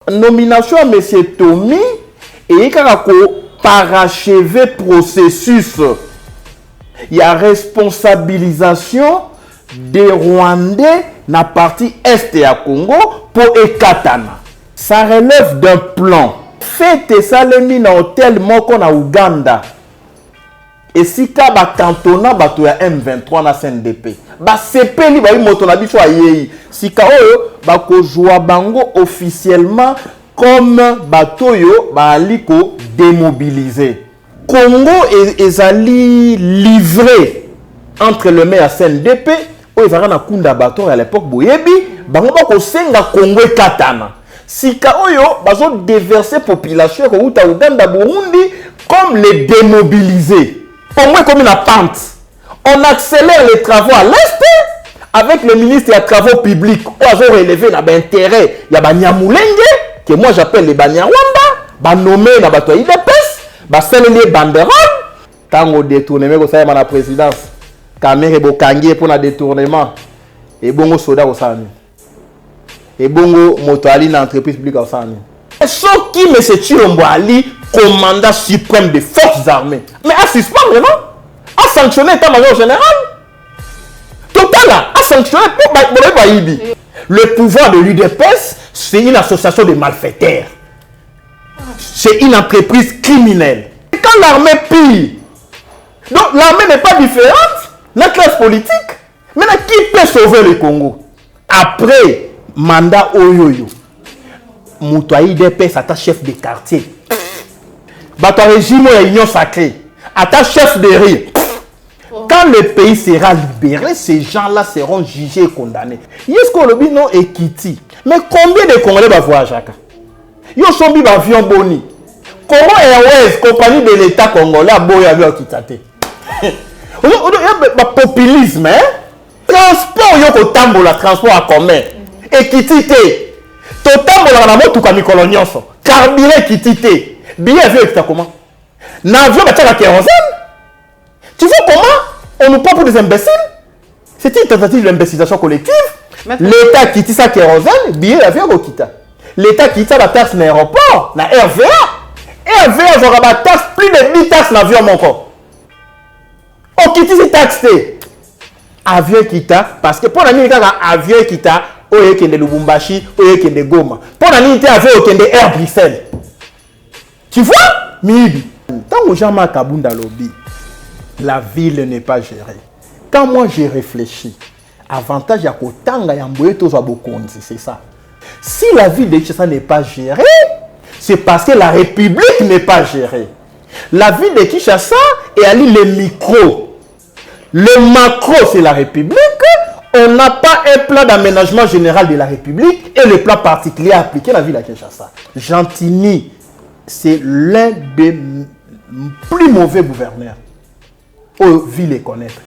Nomination à M. Tommy et parachever processus. Il y a responsabilisation des Rwandais dans la partie est de Congo pour Ekatana. Ça relève d'un plan. Faites ça dans hôtel Moko na Uganda. Et si ka ba cantona bato ya M23 na CNDP. Ba sepeli ba moto na biso ayeyi. Si ka oyo ba ko joa bango officiellement comme bato yo ba aliko démobiliser. Congo ezali livré entre le maire CNDP o ezara na kunda bato à l'époque boyebi bango ba ko senga Congo katana. Si ka oyo bazo déverser population ko uta Uganda Burundi comme les démobiliser. Au moins comme une pente. On accélère les travaux à l'est avec le ministre des Travaux publics. On a relevé l'intérêt. Il y a Banyamulenge, que moi j'appelle les Banyarwanda, nommé dans la IDPS, les banderoles. Quand on détourne, la présidence, Kamere Bokangi pour le détournement, et bon soldat au Sani. Et bon motoali dans l'entreprise publique au Sani. Ce qui M. Chilombo Ali, commandant suprême des forces armées, mais à suspendre, non? À sanctionner l'état-major général. Total, à sanctionner le pouvoir de l'UDPS, c'est une association de malfaiteurs. C'est une entreprise criminelle. Et quand l'armée pille, donc l'armée n'est pas différente, la classe politique. Maintenant, qui peut sauver le Congo? Après, mandat Oyoyo. Moutouaï DPS à ta chef de quartier. Bato régime de l'union sacrée. À ta chef de rire. Quand le pays sera libéré, ces gens-là seront jugés et condamnés. Est-ce qu'on le dit non et Kitty? Mais combien de Congolais va voir Jacques? Yo sombi avion boni. Comment Airways, compagnie de l'État congolais, a beau avion Kitate? Il y a populisme, hein? Transport, yo tambola, transport à commun. Et Kitty totambola na moto ka mikolo nyonso carburant kitité billet avion est comment l'avion va la kérosène. Tu vois comment on nous prend pour des imbéciles? C'est une tentative d'imbécilisation collective. L'État quitte sa kérosène, billet avion au quitta. L'État quitte la taxe dans l'aéroport, la RVA. RVA aura la taxe plus de 10 taxes l'avion mon corps. On quitte ces taxes avion quitta parce que pour la minute avion quitta oye kende Lubumbashi, oye kende Goma. Pour la nuit, avec kende Air Bruxelles. Tu vois? Mibi. Tant que Jean-Ma Kabunda lobby, la ville n'est pas gérée. Quand moi j'ai réfléchi, avantage à Kotanga Yamboye Tozo Bokonzi, c'est ça. Si la ville de Kinshasa n'est pas gérée, c'est parce que la République n'est pas gérée. La ville de Kinshasa est allée les micros. Le macro, c'est la République. On n'a pas un plan d'aménagement général de la République et le plan particulier appliqué à la ville de Kinshasa. Gentilly, c'est l'un des plus mauvais gouverneurs aux villes et connaître.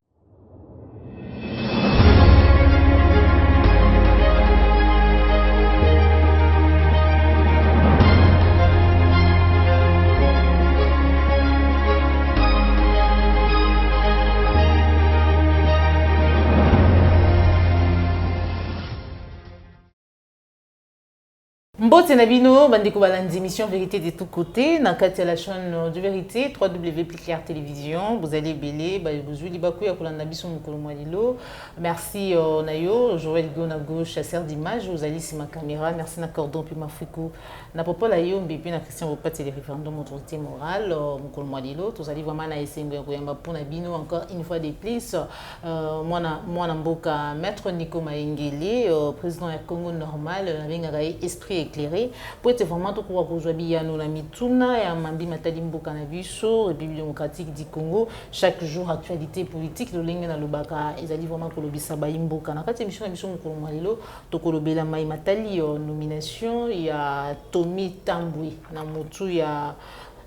Mbote Nabino, bandeko balandi émission Vérité de tous côtés, dans la chaîne de Vérité, www.claire télévision, vous allez belé, vous allez bakou ya kolanda biso mukolo mwalilo. Merci Nayo, Joël Gona gauche, chasseur d'image, vous allez sur ma caméra, merci na cordon puis ma frico. Na popo la yo mbépi na Christian Vopat c'est le référendum autorité morale mukolo mwalilo, vous allez vraiment na esengo ya koyamba pour Nabino encore une fois de plus. Moi na mboka maître Nico Maengele, président du Congo normal, na esprit éclairé pour être vraiment tout quoi aujourd'hui ya no la mituna ya mambi matali mboka na biso République démocratique du Congo chaque jour actualité politique le lingue na lobaka ezali vraiment ko lobisa ba mboka na kati émission na biso mukolo mwalilo to ko lobela mai matali nomination ya Tommy Tambwe na motu ya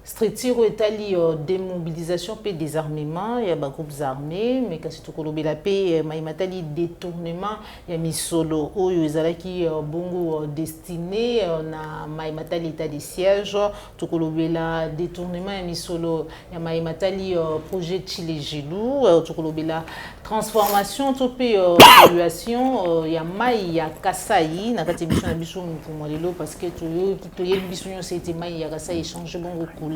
structure etali démobilisation pe désarmement ya ba groupes armés mais kasi tokolobela pe maimatali détournement ya misolo oyo ezalaki bongo destiné na maimatali état de siège tokolobela détournement ya misolo ya maimatali projet Chile Gilou tokolobela transformation to pe pollution ya mai ya Kasai na kati biso na biso mfumo parce que toyebi biso nyonso ete mai ya Kasai échange bongo couleur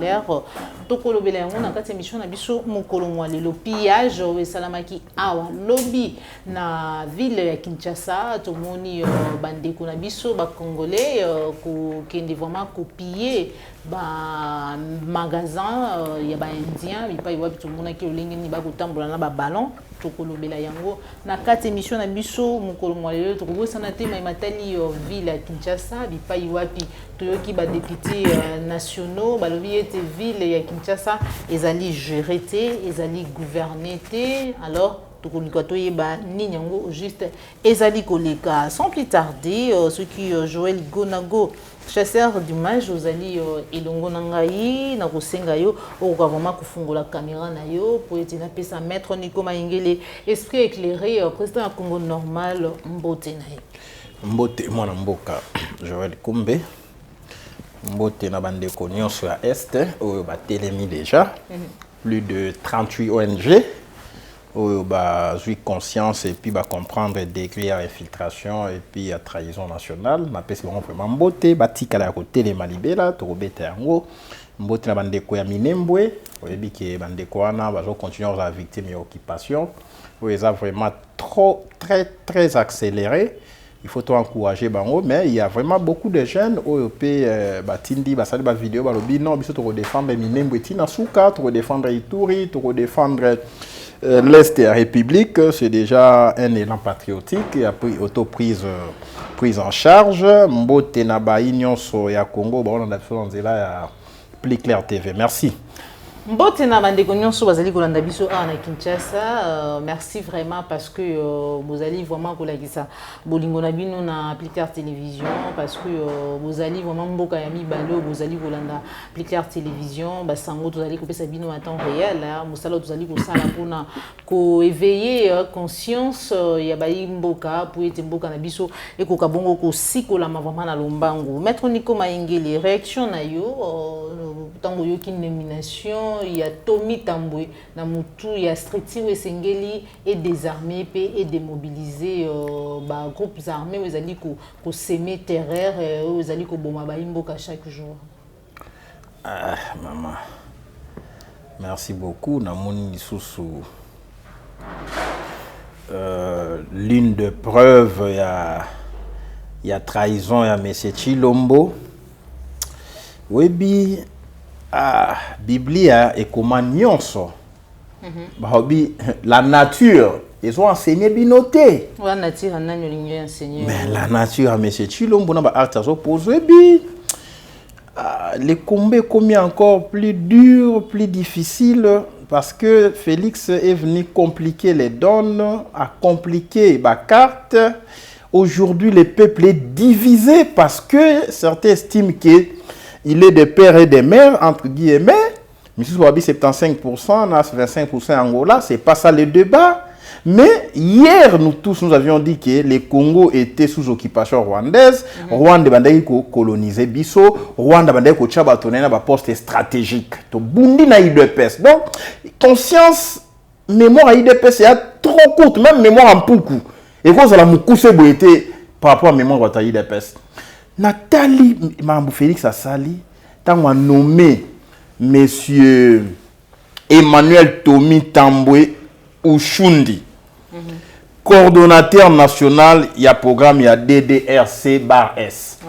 tokolobela yango na kati émission na biso mokolo mwa lelo pillage esalamaki awa lobi na ville ya Kinshasa tomoni bandeko na biso ba congolais kokende vraiment kopiller ba magasin ya ba indien bipai wapi tomonaki olenge ni bakotambola na ba ballon tokolobela yango na kati émission na biso mokolo mwa lelo tokobosana te maimatali ville ya Kinshasa bipai wapi toyoki ba députés nationaux balobi ete ville ya Kinshasa ezali géré te ezali gouverné te alors tokolika toyeba nini yango juste ezali koleka sans plus tarder ce qui Joël Gonago chasseur d'image ozali elongo na ngai na kosenga yo okoka vraiment kofungola caméra na yo po ete na pesa maître Nico Maingele esprit éclairé président ya Congo normal mbote na ye mbote mwana mboka Joël Kumbe mbote na bandeko nyonso ya Est oyo batelemi déjà plus de 38 ONG oyo bazwi conscience et puis comprendre degré ya infiltration et puis ya trahison nationale na pesi bango vraiment mbote batikala ya kotelema libela tokobeta yango mbote na bandeko ya Minembwe oyebi ke bandeko wana bazo continuer à victime ya occupation oyo eza vraiment trop très accéléré. Il faut encourager bango, mais il y a vraiment beaucoup de jeunes oyo pe batindi basali ba vidéo balobi non biso to défendre Minembwe tina suka to défendre Ituri to défendre l'Est de la République, c'est déjà un élan patriotique et après auto-prise prise en charge. Mbote na ba nyonso ya Congo ba on a fait nzela ya Plus Clair TV. Merci. Mbote na bandeko nyonso bazali kolanda biso na Kinshasa merci vraiment parce que vous allez vraiment kolakisa bolingo na bino na Plus Clair Télévision parce que vous allez vraiment mboka ya mibalo vous allez kolanda Plus Clair Télévision basango vous allez kopesa bino en temps réel musala vous allez kosala pona ko éveiller conscience ya bayi mboka pour ete mboka na biso ekoka bongo ko sikola vraiment na lombango maître Nico Maingele réaction na yo tango yo ki nomination il y a Tommy Tambwe na mutu ya structure esengeli et désarmé et démobiliser ba groupes armés où ezali ko semer terreur où ezali ko boma ba imboka chaque jour. Ah maman. Merci beaucoup na moni lisusu l'une de preuves ya trahison ya monsieur Chilombo. Webi Biblia et comment nyonso la nature ils ont enseigné binoté la nature a enseigné mais la nature monsieur Chilombo na ba arts opposé bi les combats combien encore plus dur plus difficile parce que Félix est venu compliquer les donnes a compliqué ba carte. Aujourd'hui le peuple est divisé parce que certains estiment que il est des pères et des mères, entre guillemets. M. Wabi, 75%, NAS 25% Angola, c'est pas ça le débat. Mais hier, nous tous, nous avions dit que le Congo était sous occupation rwandaise. Rwanda bandai ko coloniser biso, Rwanda bandai ko chabatonner na ba poste stratégique. To bundi na IDPS. Donc, conscience, mémoire à IDPS, il y a trop courte, même mémoire en poukou. Et quand ça la moukousse boité par rapport à mémoire à IDPS. Nathalie Mambou Félix Assali, tant on nommé monsieur Emmanuel Tommy Tambwe Ushundi, coordonnateur national, il y a programme, il y a DDRC-S.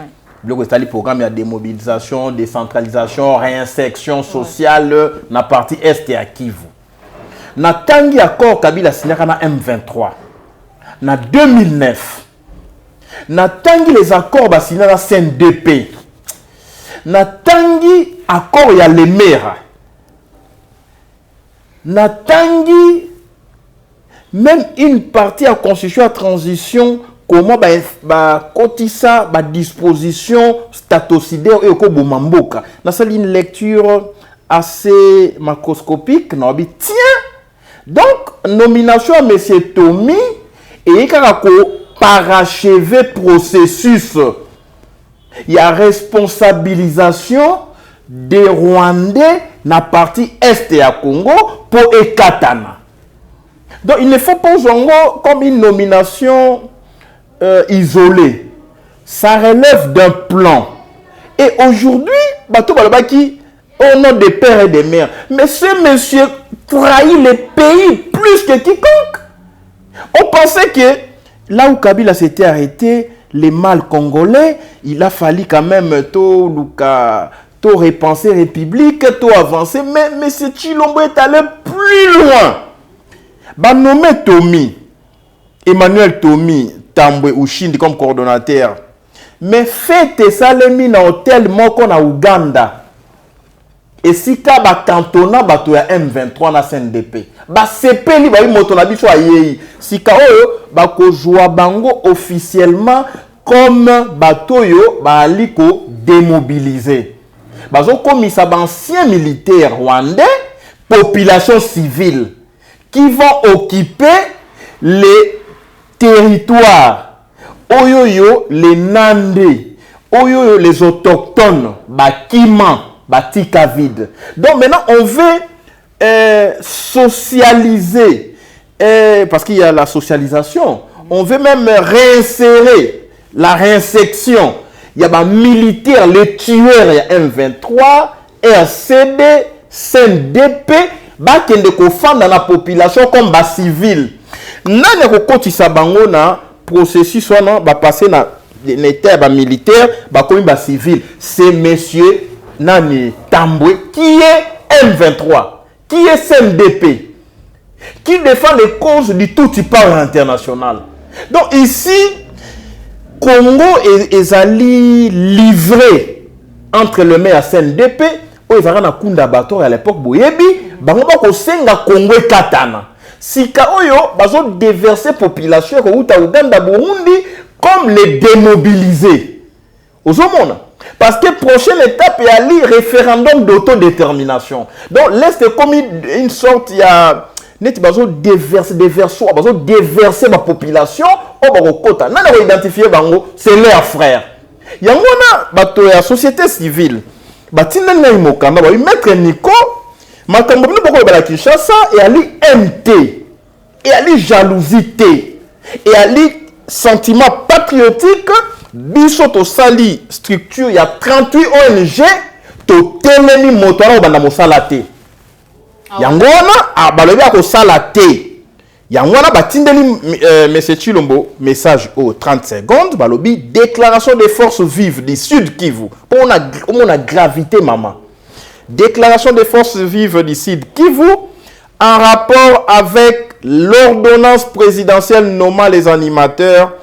Le programme, il y a démobilisation, décentralisation, réinsertion sociale, na partie Est et à Kivu. Natangi accord Kabila signé na M23. Na 2009. Natangi les accords basinés na CNDP. Natangi accord ya Lemera. Natangi même une partie à constitution à transition comment ba kotisa ba disposition statocidaire et ko bomamboka. Na sali une lecture assez macroscopique. Non, tiens, donc, nomination à M. Tommy et parachever processus. Il y a responsabilisation des Rwandais dans la partie est de Congo pour Ekatana. Donc, il ne faut pas Zongo comme une nomination isolée. Ça relève d'un plan. Et aujourd'hui, Bato Balabaki, au nom des pères et des mères, mais ce monsieur trahit le pays plus que quiconque. On pensait que là où Kabila s'était arrêté, les mâles congolais, il a fallu quand même tout repenser République, tout avancer. Mais M. Tshilombo est allé plus loin. Bah nommé Tommy, Emmanuel Tommy Tambwe Ushindi comme coordonnateur. Mais faites ça les mines à hôtel moko na Uganda. Et si ka ba cantona bato ya M23 na CNDP. Ba sepeli ba moto na biso ayei. Si ka oyo ba ko joa bango officiellement comme bato yo ba aliko démobiliser. Bazo komisa ba ancien militaire rwandais, population civile qui vont occuper les territoires. Oyoyo, les Nandé, oyoyo, les autochtones, Bakima, Batika vide. Donc maintenant, on veut socialiser, parce qu'il y a la socialisation, on veut même réinsérer la réinsection. Il y a des militaires, les tueurs, il y a M23, RCD, CNDP, qui sont dans la population comme des civils. Nani kokotisa bango na processus soit passer dans l'état militaire, comme civil. C'est monsieur Nani Tambwe qui est M23, qui est CNDP, qui défend les causes du tout typage international. Donc ici, Congo est allé livrer entre le maire CNDP, où ils avaient un coup d'abattoir à l'époque, Boyebi, bango ko senga Congo et Katana. Si Kaoyo, bazo déverser population ko uta Uganda Burundi comme les démobiliser. Aux hommes. Parce que prochaine étape il y a le référendum d'autodétermination. Donc l'est comme une sorte il y a net bazo déverser ma population au Barokota. Nana va identifier bango, c'est leurs frères. Yangona bato ya société civile. Batinda na imokamba ba mettre Nico makambo bino boko bala Kinshasa et ali MT et ali jalousie et ali sentiment patriotique biso to sali structure il y a 38 ONG to telemi motora banda mosala te yangona balobi ko sala te yangona batindeli monsieur Tshilombo message au 30 secondes balobi déclaration des forces vives du Sud Kivu pour on a gravité maman. Déclaration des forces vives du Sud Kivu en rapport avec l'ordonnance présidentielle nommant les animateurs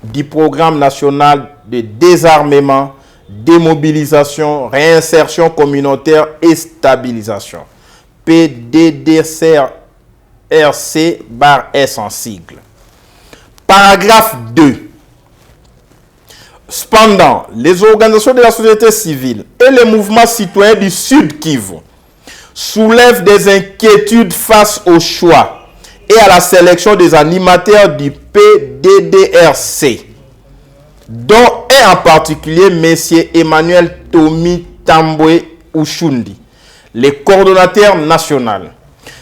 du programme national de désarmement, démobilisation, réinsertion communautaire et stabilisation. PDDRC/S en sigle. Paragraphe 2. Cependant, les organisations de la société civile et les mouvements citoyens du Sud Kivu soulèvent des inquiétudes face au choix et à la sélection des animateurs du PDDRC, dont est en particulier M. Emmanuel Tommy Tambwe Ushindi, le coordonnateur national.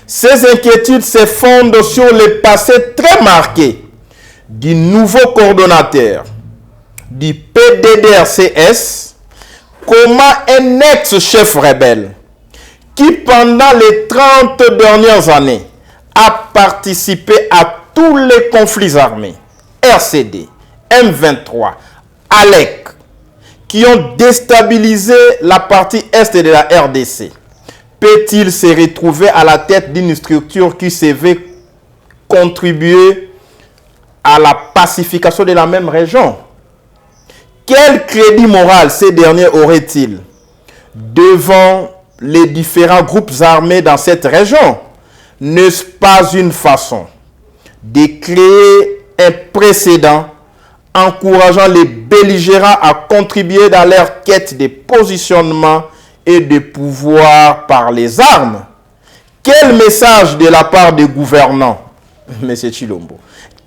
Ces inquiétudes se fondent sur le passé très marqué du nouveau coordonnateur du PDDRCS, comment un ex-chef rebelle qui pendant les 30 dernières années a participé à tous les conflits armés, RCD, M23, ALEC, qui ont déstabilisé la partie est de la RDC, peut-il se retrouver à la tête d'une structure qui se veut contribuer à la pacification de la même région? Quel crédit moral ces derniers auraient-ils devant les différents groupes armés dans cette région? N'est-ce pas une façon de créer un précédent encourageant les belligérants à contribuer dans leur quête de positionnement et de pouvoir par les armes. Quel message de la part des gouvernants, M. Chilombo?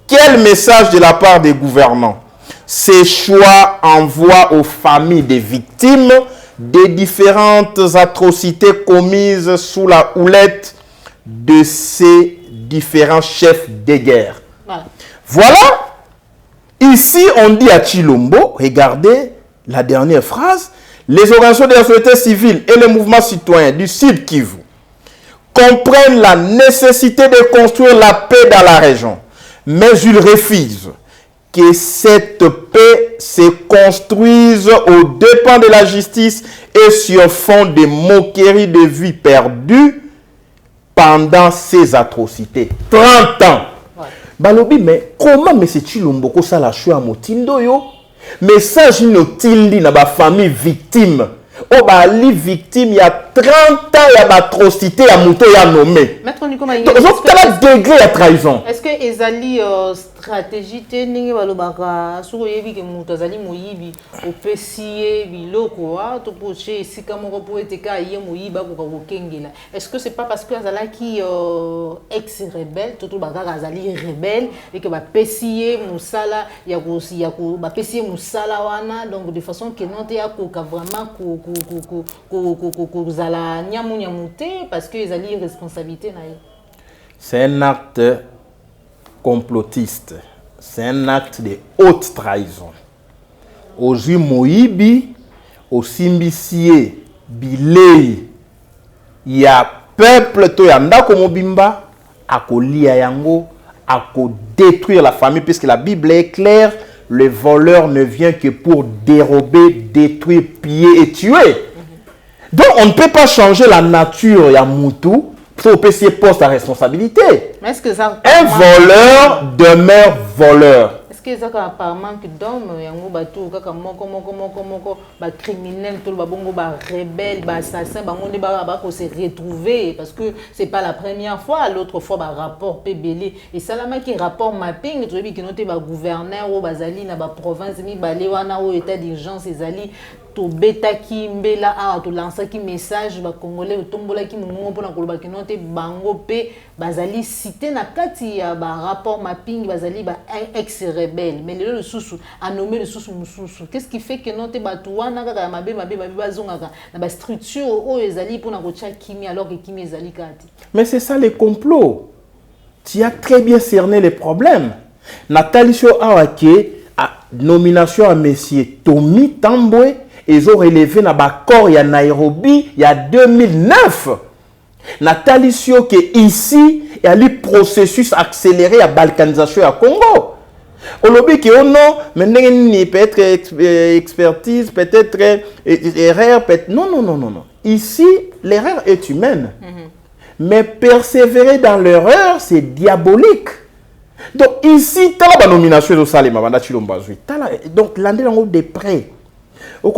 Quel message de la part des gouvernants? Ces choix envoient aux familles des victimes des différentes atrocités commises sous la houlette de ces différents chefs de guerre. Voilà. Ici, on dit à Chilombo, regardez la dernière phrase, les organisations de la société civile et les mouvements citoyens du Sud Kivu comprennent la nécessité de construire la paix dans la région, mais ils refusent que cette paix se construise aux dépens de la justice et sur fond de moqueries de vie perdues pendant ces atrocités. 30 ans. Ouais. Balobi, mais comment M. Chilombo ko sala choix motindo yo? Message inutile na ba famille victime. Oh bah li victime il y a 30 ans il y a l'atrocité à mouto ya nommé. Maître Nikoma, donc quel degré à trahison? Est-ce que ezali stratégie te ningi balobaka soko yebi ke muto azali moyibi opesiye biloko wa to poche esika moko po eteka ye moyiba ko kokengela? Est-ce que c'est pas parce que azala ki ex rebelle to baka azali rebelle et que ba pesiye musala ya ko ba pesiye musala wana donc de façon que non te ya ko vraiment ko parce que ils ont responsabilité. C'est un acte complotiste. C'est un acte de haute trahison. Aujourd'hui, Moïbi, au Simbissier, Bilei, il y a peuple, to yanda comme Bimba, à kolia yango, à détruire la famille, puisque la Bible est claire. Le voleur ne vient que pour dérober, détruire, piller et tuer. Donc, on ne peut pas changer la nature ya Moutou pour essayer poste à responsabilité. Mais est-ce que ça, un voleur demeure voleur. Est-ce que ça apparemment que d'hommes yango bato kaka moko ba criminel tout ba bongo ba rebelle ba assassin ba ngonde ba ko se retrouver parce que c'est pas la première fois, l'autre fois ba rapport PBL et salama qui rapport mapping to bi ki noté ba gouverneur ou bazali na ba province mi ba lewana au état d'urgence ezali to beta ki mbela a to lancer ki message ba congolais otombola ki mungo pona koloba ki noté bango pe bazali cité na kati ya ba rapport mapping bazali ba ex rebelle mais le susu a nommé le susu mususu. Qu'est-ce qui fait que noté batuana kaka mabe bazongaka na ba structure o ezali pona ko tcha kimi alors que kimi ezali kati? Mais c'est ça les complots. Tu as très bien cerné les problèmes. Nathalie Awake a nomination à monsieur Tommy Tambwe. Ils ont relevé dans le corps à Nairobi il y a 2009. Nathalie Sio qui est ici, il y a le processus accéléré à balkanisation à Congo. Au lobby qui est non, mais peut-être expertise, peut-être erreur, peut-être non. Ici, l'erreur est humaine. Mais persévérer dans l'erreur, c'est diabolique. Donc ici, tu as la nomination de Salema, donc l'année de près. Au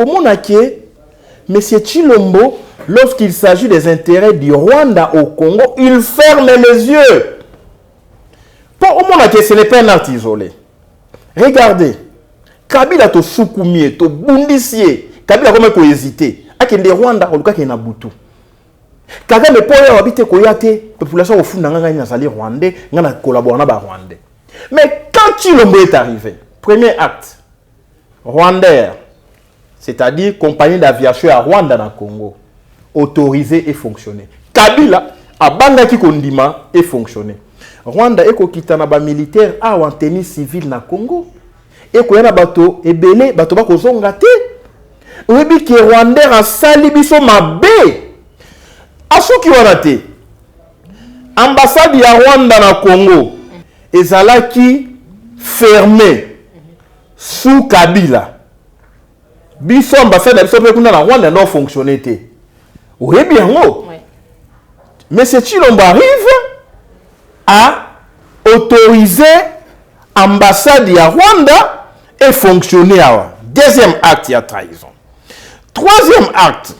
M. Chilombo, lorsqu'il s'agit des intérêts du Rwanda au Congo, il ferme les yeux. Pour au monde, ce n'est pas un acte isolé. Regardez, Kabila to soukoumie, to bundisie, Kabila comme ko hésité. Akende Rwanda ko luka ke na butu. Kagame po ya habite ko yate, population au fond nganga na sali rwandais, ngana collaborer na ba rwandais. Mais quand Chilombo est arrivé, premier acte, Rwandais, c'est-à-dire compagnie d'aviation à Rwanda dans le Congo, autorisée et fonctionnée. Kabila, à Bangaki Kondima, et fonctionné. Rwanda, et kokitana ba militaire a en tenue civile na Congo. Et koyana bato, et belé, bato ba kozongate. Webi ki Rwanda a sali biso mabe. Asuki wanate. Ambassade ya Rwanda na Congo, ezalaki fermée sous Kabila. Biso ambassade biso pe kuna na Rwanda non fonctionné té. Oui bien ngo. Mais ce Chilombo arrive à autoriser ambassade ya Rwanda et fonctionner. Deuxième acte ya trahison. Troisième acte.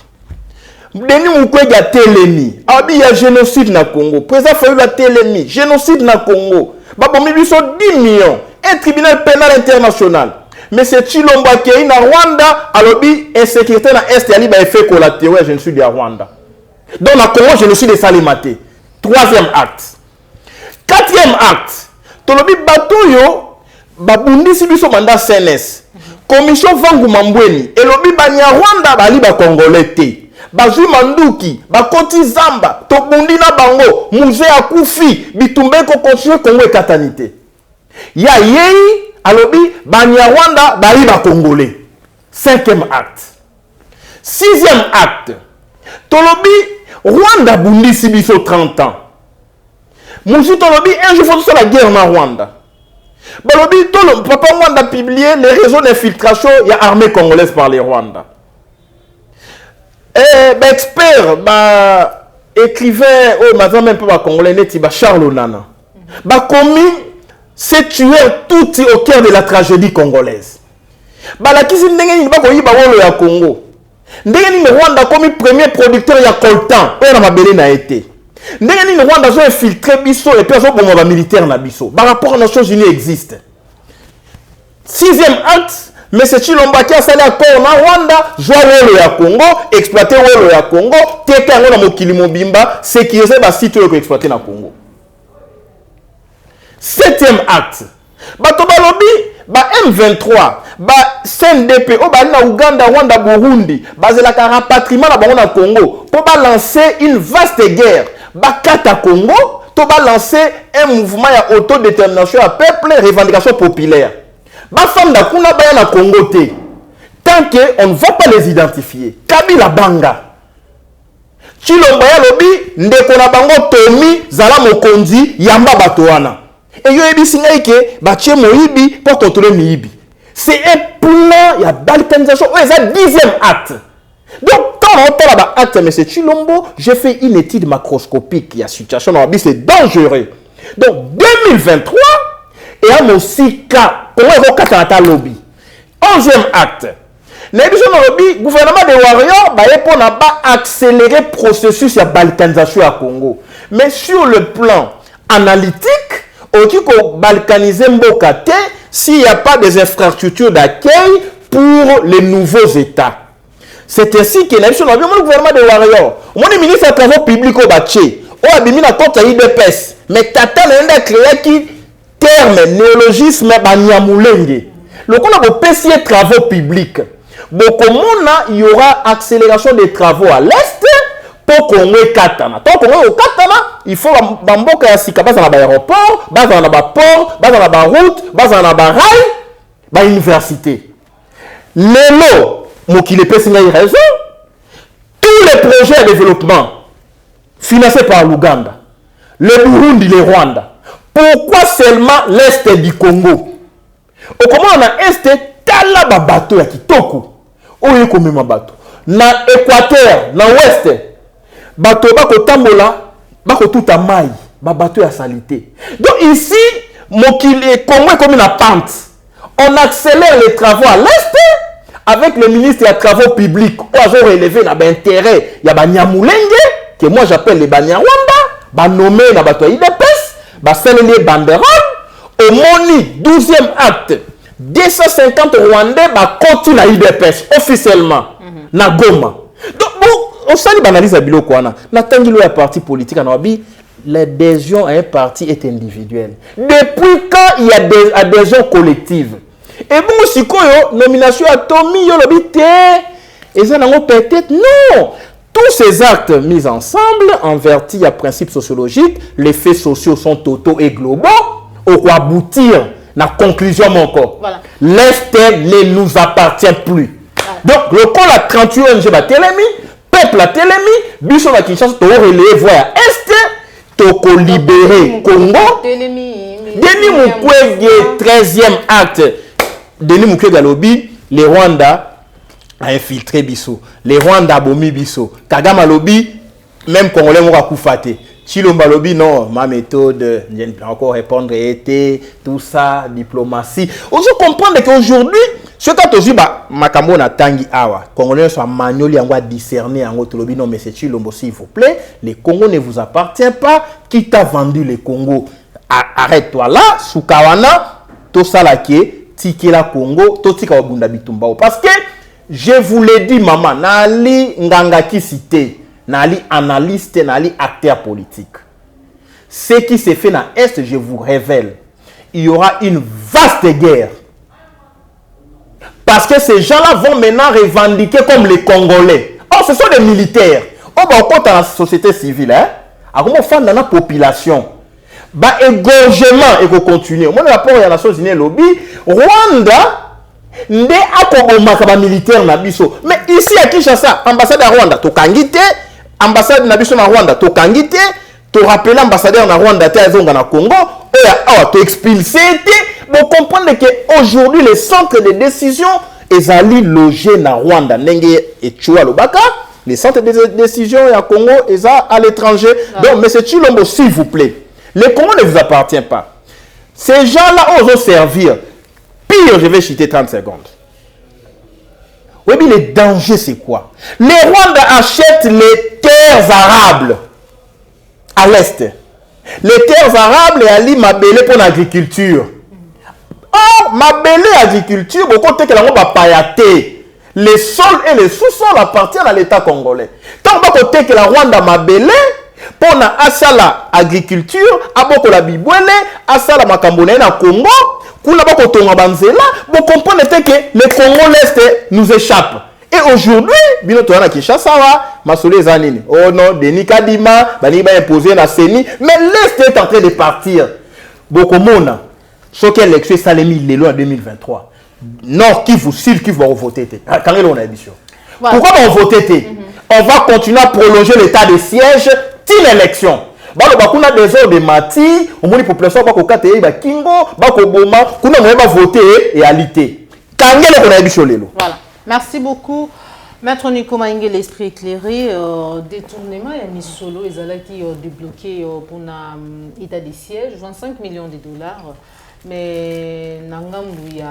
Denis Mukwege a Telemi. Abi ya génocide na Congo. Président Fayulu a Telemi. Génocide na Congo. Babomi biso 10 millions. Un tribunal pénal international. mais c'est Chilombo qui est na Rwanda, alobi insécurité na Est ali ba effet collatéraux je ne suis de Rwanda. Donc na Congo je ne suis de Salimate. Troisième acte. Quatrième acte. Tolobi bato yo babundisi biso mandat CNS. Commission Vangu Mambweni elobi banya Rwanda bali ba Congolais te. Bazui Manduki, Bakoti Zamba, Tobundi na bango, Musée Akufi, Bitumbe ko construire Congo et Katanite. Ya yei alobi banya Rwanda bali ba Congolais. Cinquième acte. Sixième acte. Tolobi Rwanda bundisi biso 30 ans. Musu tolobi un jour faut la guerre en Rwanda. Balobi tolo papa Rwanda publié les réseaux d'infiltration il y a armée congolaise par les Rwanda. Expert écrivain oh madame même pas congolais neti ba Charles Onana. Ba commis c'est tuer tout au cœur de la tragédie congolaise. Ba la kisi ndenge ni ba ko yiba wolo ya Congo. Ndenge ni Rwanda comme premier producteur ya coltan oyo na mabele na été. Ndenge ni Rwanda zo infiltré biso et puis zo bomba ba militaire na biso. Ba rapport aux Nations Unies existe. Sixième acte, mais c'est Chilomba qui a salé accord na Rwanda, joie wolo ya Congo, exploiter wolo ya Congo, teka ngo na mokili mobimba, sécuriser ba site yo ko exploiter na Congo. Septième acte. Bato balobi ba M23 ba CNDP o ba na Uganda Rwanda Burundi bazela ka rapatriement na bango na Congo pour ba lancer une vaste guerre ba kata Congo to ba lancer un mouvement ya autodétermination à peuple revendication populaire ba femme da kuna ba na Congo te tant que on ne va pas les identifier. Kabila Banga Chilombo ya lobi ndeko na bango Tomi zala mokonzi yamba bato wana. Et yo ebi singa ike batie moibi pour contrôler miibi. C'est un plan, il y a balkanisation. Ouais, c'est le 10e acte. Donc, quand on parle d'acte, M. Chilombo, j'ai fait une étude macroscopique. Il y a situation dans la vie, c'est dangereux. Donc, 2023, et à mon 6 cas, comment est-ce qu'on lobby? 11e acte. Le gouvernement de Warriors va accélérer le processus de balkanisation à Congo. Mais sur le plan analytique, on dit qu'on balkanise Mbokate s'il n'y a pas des infrastructures d'accueil pour les nouveaux États. C'est ainsi que le gouvernement de Warriors, mon ministre des Travaux publics au Baché, on a mis la compte à IDPS, mais Tata n'a créé qui terme, néologisme, Banyamulenge. Le qu'on a beau PCA travaux publics. Il y aura accélération des travaux à l'Est pour qu'on ait Katana. Tant qu'on est au Katana, il faut Bamboka Yasika, base dans l'aéroport, base dans la port, base dans la route, base dans la rail, base université. Lelo, Mokile Pessinga a raison. Tous les projets de développement financés par l'Ouganda, le Burundi, le Rwanda, pourquoi seulement l'Est du Congo? Au comment on a Est, Talaba bateau ya Kitoko. Oye komema bateau. Na Équateur, na Ouest, bateau bako tambola, bako tout à maille, bateau ya salité. Donc ici, Mokile Congo est comme une pente. On accélère les travaux à l'Est avec le ministre des Travaux publics. On a relevé l'intérêt. Il y a Banyamulenge, que moi j'appelle les Banyarwanda, nommé na bateau IDPS, Baselele Banderole, au Moni, 12e acte. 250 Rwandais continuent à IDPS officiellement na Goma. Donc on s'est dit analyse à biloko wana. Na tangilo ya parti politique na wabi l'adhésion à un parti est individuelle. Depuis quand il y a des adhésions collectives? Et bon si koyo nomination à Tomi yo lobité et ça nango peut-être non. Tous ces actes mis ensemble en vertu à principe sociologique, les faits sociaux sont totaux et globaux au aboutir la conclusion mon corps. Voilà. L'Est ne nous appartient plus. Voilà. Donc, le corps a 38 ONG à Télémi, peuple à Télémi, Bissot à Kinshasa, tu relèves voir Est, tu libérer Congo. Denis Mukwege, 13e acte. Denis Mukwege Lobi, les Rwanda a infiltré Bissot. Les Rwanda a bomi Bissot. Kagame Lobi, même Congolais m'ont racouffaté. Chilomba Lobi, non, ma méthode, je ne peux encore répondre, était tout ça, diplomatie. On se comprend qu'aujourd'hui, ce que tu as dit, Makambo na tangi awa, Congolais sont magnoli, on va discerner, on va te Lobi, non, mais c'est Chilombo, s'il vous plaît, les Congos ne vous appartient pas, qui t'a vendu les Congos? Arrête-toi là, Soukawana, tout ça là qui est Tikela Congo, Totika Wabunda Bitumbao. Parce que, je vous l'ai dit, maman, Nali Ngangaki cité, Nali analyste, Nali acteur politique. Ce qui s'est fait dans l'Est, je vous révèle, il y aura une vaste guerre. Parce que ces gens-là vont maintenant revendiquer comme les Congolais. Oh, ce sont des militaires. Oh, bah, au compte dans la société civile, hein? À comment faire dans la population? Bah, égorgement, et qu'on continue. Moi, le rapport à la Nations Unies, lobby, Rwanda, nde akobomaka militaire na biso. Mais ici à Kinshasa, ambassade à Rwanda, tokangite, ambassade na biso na Rwanda, tokangite, to rappeler ambassadeur na Rwanda, te azonga na Congo, et to expulsé, vous comprenez que aujourd'hui les centres de décision ezali logés na Rwanda, nenge et Chua Lobaka, les centres de décision à Congo eza à l'étranger. Donc, M. Chilombo, s'il vous plaît, le Congo ne vous appartient pas. Ces gens-là osent servir. Pire, je vais chuter 30 secondes. Oui, mais le danger, c'est quoi? Les Rwandais achètent les terres arables à l'Est. Les terres arables et à l'Imabélé pour l'agriculture. Or, Mabélé agriculture, beaucoup de gens ont payaté. Les sols et les sous-sols appartiennent à l'État congolais. Tant que la Rwanda Mabélé, pour la asala agriculture, aboko la bibwele, asala makambone na Congo, kula bako tonga banzela, vous comprenez que les Congolais nous échappent. Et aujourd'hui, bino toana Kinshasa wa, masole zanini. Oh non, Denis Kadima, bani ba imposer na CENI, mais l'Est est en train de partir. Boko mona, ce qui est l'élection Salemi Lelo en 2023. Nord Kivu, Sud Kivu va voter. Quand on a émission. Pourquoi on va voter? On va continuer à prolonger l'état de siège till l'élection. Bakuna des heures de mati, on moni population bako kate ba kingo, bako boma, kuna mo ba voter et alité. Kangelo on a émission lelo. Voilà. Merci beaucoup. Maître Nico Maïngue, l'esprit éclairé, détournement, il y a mis solo, ils ont qui débloqué pour l'état de siège, 25 millions de dollars. Mais Nangambu, il y a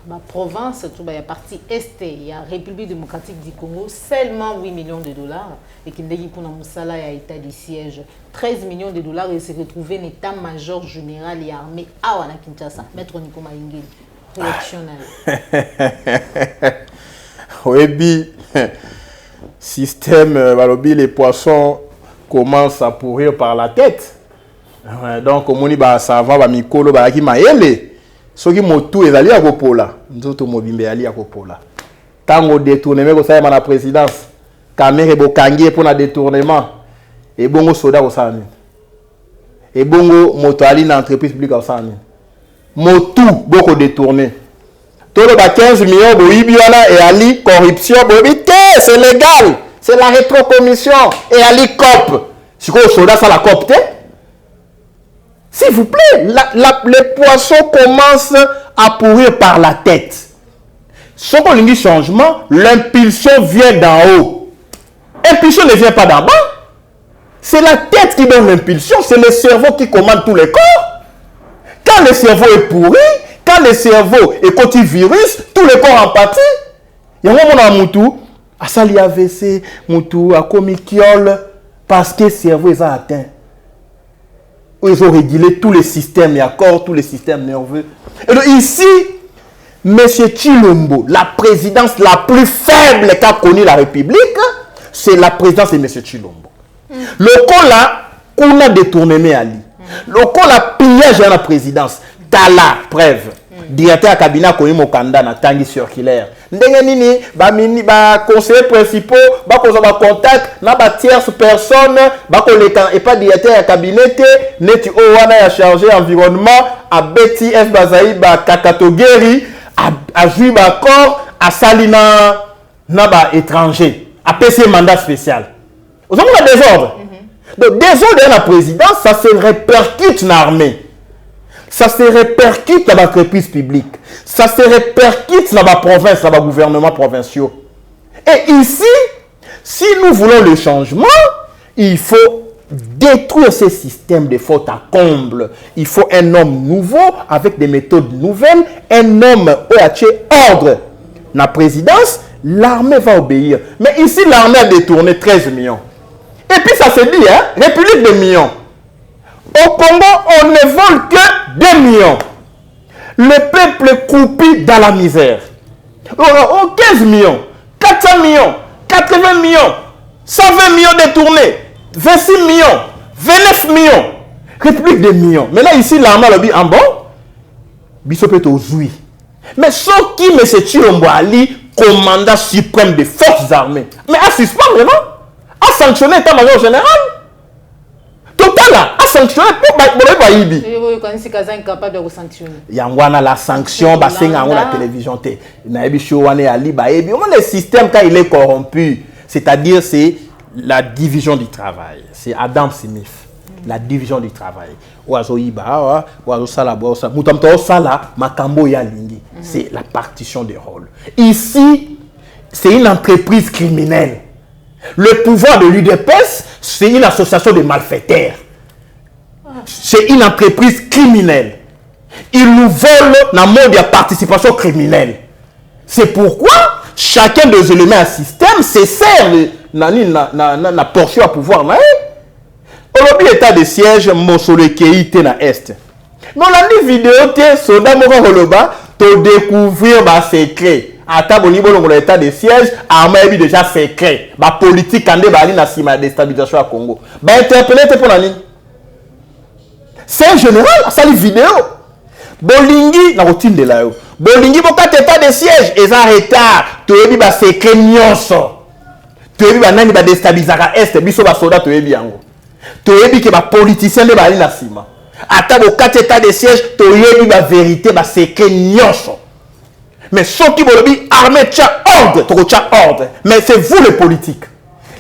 la province, il y a partie Est, il y a République démocratique du Congo, seulement 8 millions de dollars. Et qu'il y a Moussala, il y a état de siège, 13 millions de dollars et s'est retrouvé un état-major général et armé à Kinshasa. Maître Nico Maïngue, réactionnel. Oui, système, les poissons commencent à pourrir par la tête. Donc, on dit que ça va, mikolo ba ki maele. Ce qui motu ezali ya kopola, nzoto mobimbe ali ya kopola. Tango détournement ko sa na présidence, kamere bokangi pour na détournement. Et bongo soda ko sa ni. Et bongo moto ali na entreprise publique ko sa ni. Motu boko détourner. Tolo ba 15 millions bo ibiana et ali corruption bobité, c'est légal. C'est la rétrocommission et ali cop. Si ko soda ça la copte. S'il vous plaît, les poissons commencent à pourrir par la tête. Ce qu'on dit changement, l'impulsion vient d'en haut. L'impulsion ne vient pas d'en bas. C'est la tête qui donne l'impulsion, c'est le cerveau qui commande tous les corps. Quand le cerveau est pourri, quand le cerveau est côté virus, tous les corps en pâtissent. Il y a un moment dans Moutou, à Sali AVC, Moutou, à Komikiol, parce que le cerveau est atteint. Ils ont régulé tous les systèmes, il y a encore tous les systèmes nerveux. Et donc ici, M. Chilombo, la présidence la plus faible qu'a connue la République, c'est la présidence de M. Chilombo. Le cas là, on a détourné Ali. Le cas là, pillage à la présidence. Tala, preuve. Directeur à cabinet connu Mokanda na tangi circulaire. Ndenge nini ba conseillers principaux ba ko ba contact na ba tierce personne ba ko leka et pas directeur à cabinet neti o wana ya chargé environnement a Betty F Bazaï ba Kakatogeri a joué ba corps a Salina na ba étranger a PC mandat spécial. Vous avez un désordre. Donc désordre dans la présidence, ça se répercute dans l'armée. Ça se répercute dans la entreprise publique. Ça se répercute dans la province, dans le gouvernement provincial. Et ici, si nous voulons le changement, il faut détruire ce système de faute à comble. Il faut un homme nouveau, avec des méthodes nouvelles, un homme qui a ordre. Dans la présidence, l'armée va obéir. Mais ici, l'armée a détourné 13 millions. Et puis ça se dit, hein, République de millions. Au Congo, on ne vole que 2 millions. Le peuple croupi dans la misère. Oh, 15 millions, 400 millions, 80 millions, 120 millions détournés, 26 millions, 29 millions. République des millions. Maintenant, ici, l'armée lobby en bon. Bissopé aux oui. Mais ce qui, M. Chilombo Ali, commandant suprême des forces armées, mais à suspendre, non? À sanctionner l'état-major général. Total, à sanctionner pour Baïbi. C'est incapable de sanctionner. Il y a la sanction, c'est la télévision. Le système, quand il est corrompu, c'est-à-dire, c'est la division du travail. C'est Adam Smith. La division du travail. C'est la partition des rôles. Ici, c'est une entreprise criminelle. Le pouvoir de l'UDPS, c'est une association de malfaiteurs. C'est une entreprise criminelle. Ils nous volent dans le mode de participation criminelle. C'est pourquoi chacun des éléments du système se sert de portion à pouvoir. Aujourd'hui, état de siège, Mosole Keïte na Est. Mais on a dit vidéo, soldat Moko Holoba, pour découvrir ma secret. À table au niveau de l'état de siège, armée déjà secret. Ma politique, quand on a la déstabilisation à Congo. Interpellé pour la ligne. C'est un général, ça les vidéos. Bolingi, la routine de la haut. Bolingi, pour quatre états de siège, ils ont retard. Tu as dit, secret nyonso. Tu as dit, nani ba déstabiliser à Est, biso ba soldat, tu as dit, tu as dit que les politiciens de Bali na sima. Attends, au 4 états de siège, tu as dit la vérité, la secret nyonso. Mais ceux qui vont dire, armée, tu as ordre, tu as ordre. Mais c'est vous les politiques.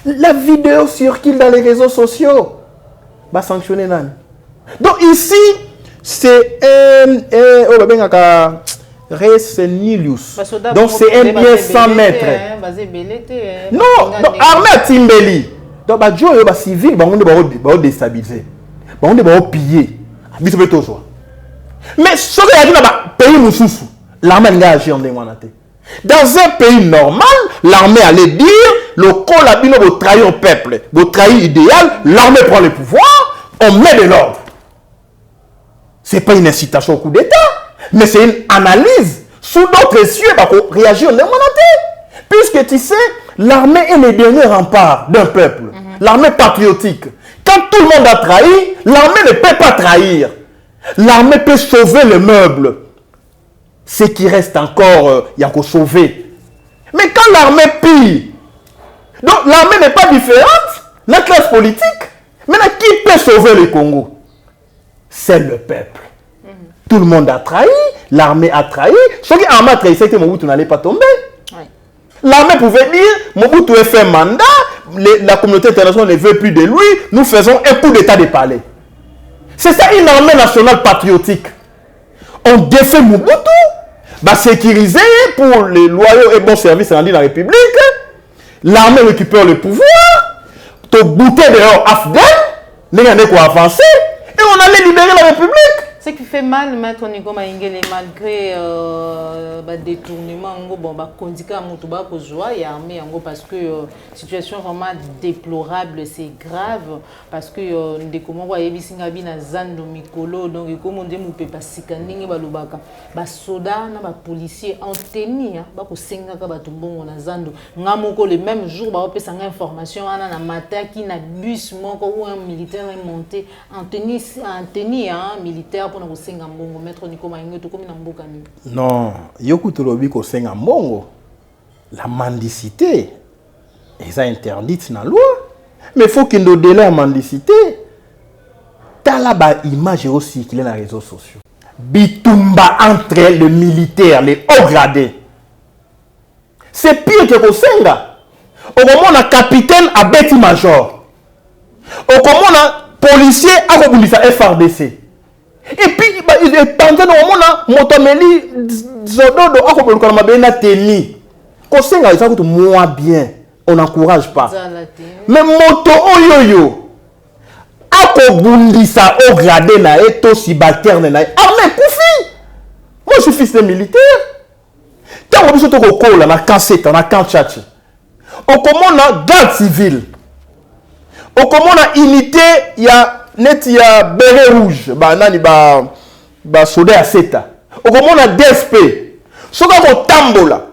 La vidéo circule dans les réseaux sociaux. Va sanctionner nan. Donc ici, c'est res nilius. Donc c'est un bien 100 mètres. Non, armée à Timbeli. Donc, Dieu est civil, on va déstabiliser. On va piller. Mais ce qui est dans le pays, l'armée n'a agi en démonté. Dans un pays normal, l'armée allait dire le colabino va trahir au peuple, va trahir l'idéal, l'armée prend le pouvoir, on met de l'ordre. Ce n'est pas une incitation au coup d'État, mais c'est une analyse sous d'autres cieux pour réagir en démonté. Puisque tu sais, l'armée est le dernier rempart d'un peuple. L'armée patriotique. Quand tout le monde a trahi, l'armée ne peut pas trahir. L'armée peut sauver le meuble. Ce qui reste encore, il y a qu'à sauver. Mais quand l'armée pille, donc l'armée n'est pas différente, la classe politique. Maintenant, qui peut sauver le Congo? C'est le peuple. Tout le monde a trahi, l'armée a trahi. Ceux qui ont trahi, c'est que Mobutu n'allait pas tomber. L'armée pouvait dire, Mobutu a fait un mandat, la communauté internationale ne veut plus de lui, nous faisons un coup d'état de palais. C'est ça une armée nationale patriotique. On défait Mobutu, va sécuriser pour les loyaux et bons services rendus dans la République. L'armée récupère le pouvoir, te bouter dehors Afghan, n'est quoi avancer, et on allait libérer la République. Ce qui fait mal, Maître Nico Maïngele, malgré le détournement, bon, Kondika Moutouba Kozoa et armée, parce que la situation vraiment déplorable, c'est grave, parce que nous découvrons que les Singabi na Zando Mikolo, donc comme on dit, nous peut pas sikandingi balubaka, bas soldats, na bas policiers en tenue, bas ko senga ka batumbongo na Zando, ngamoko le même jour, bas opé sanga information, ana na mataki na bus moko ou un militaire est monté en tenue militaire. Non, Yokutolobi ko senga mbongo. La mendicité est interdite dans la loi. Mais il faut qu'il nous donne la mendicité. T'as là-bas image aussi qu'il est dans les réseaux sociaux. Bitumba entre les militaires, les hauts gradés. C'est pire que Kosenga. Au moment où on a capitaine à Betty Major. Au moment où on a policier à Robulisa FRDC. Et puis, pendant le moment, Motomeli, Zododo, Akoboluka, Mabena, Teni. Kosenga, ils sont moins bien. On n'encourage pas. Mais Moto Oyoyo, Akobundisa, au gradé, nae, to subalterne, nae. Armée, Koufi. Moi, je suis fils de militaire. Tant que je suis au col, on a Kanseta, on a Kanchachi. Au comment on a garde civile. Au comment on a unité, il y a. Net ya béret rouge, nani ba soda à seta. Comment a DSP. Ce qu'on a tambola.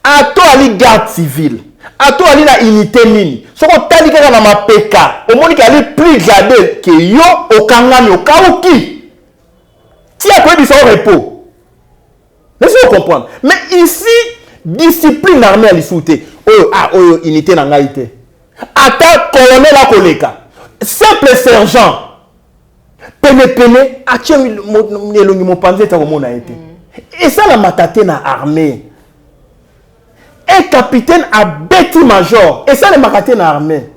À toi, ali garde civile. À toi, ali la unité nini. Ce qu'on a dit que dans ma PK. Au moins, qu'il a plus gardé que yo au kangami au kauki. Si après, ils sont au repos. Laissez-vous comprendre. Mais ici, discipline armée à l'issouté. Oh, unité n'a pas été. Atta colonel à koleka. Simple sergent. Pene, a tient mon panzé ta comment a été. Et ça, la matate na armée. Un capitaine a bêti major. Et ça, le matate na armée.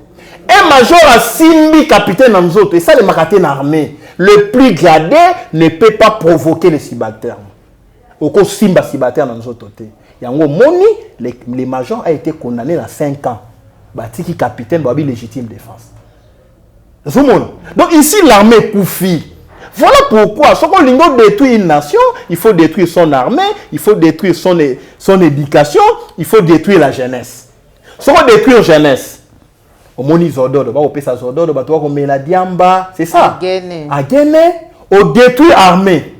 Un major a simbi capitaine en autres. Et ça, le matate na armée. Le plus gradé ne peut pas provoquer les subalternes. Au cas simba subalterne dans autres. Yango Moni, les majors a été condamné à 5 ans. Batiki capitaine, babi légitime défense. Donc ici, l'armée Koufi. Voilà pourquoi, si on détruit une nation, il faut détruire son armée, il faut détruire son éducation, il faut détruire la jeunesse. Si on détruit la jeunesse, on moni zododo, on peut ça zododo, on met la diamba, c'est ça. Agene, on détruit l'armée,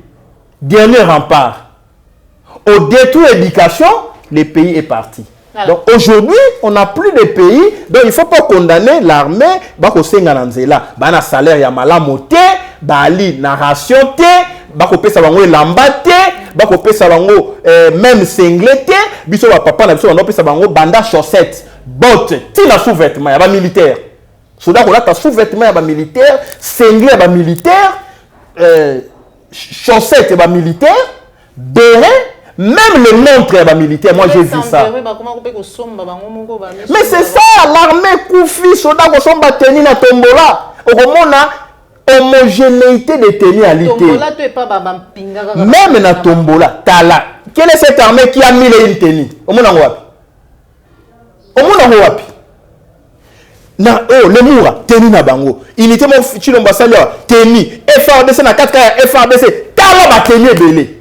dernier rempart. On détruit l'éducation, le pays est parti. Alors. Donc aujourd'hui, on n'a plus de pays, donc il ne faut pas condamner l'armée, bako senga nanzela, bana salaire ya malamote, bali narration te, bako pesa bango lambate, bako pesa bango même singlete, biso ba papa na biso on pesa bango banda chaussette, botte, tina sous-vêtement ya ba militaire. Souda ko la ta sous-vêtement ya ba militaire, single ya ba militaire, chaussette ya ba militaire, béret. Même le montre militaire, moi j'ai vu ça. Mais c'est ça, l'armée Koufi, Soda Kosomba Teni na Tombola. On a homogénéité de Teni à l'ité. Même na Tombola, Tala. Quelle est cette armée qui a mis les Teni? Au monde en Wapi. Au monde en Wapi. Na le Moura, Teni na Bango. Unité mon Chilomba Salia, Teni. FRDC na 4K, FRDC. Tala ba Teni belé.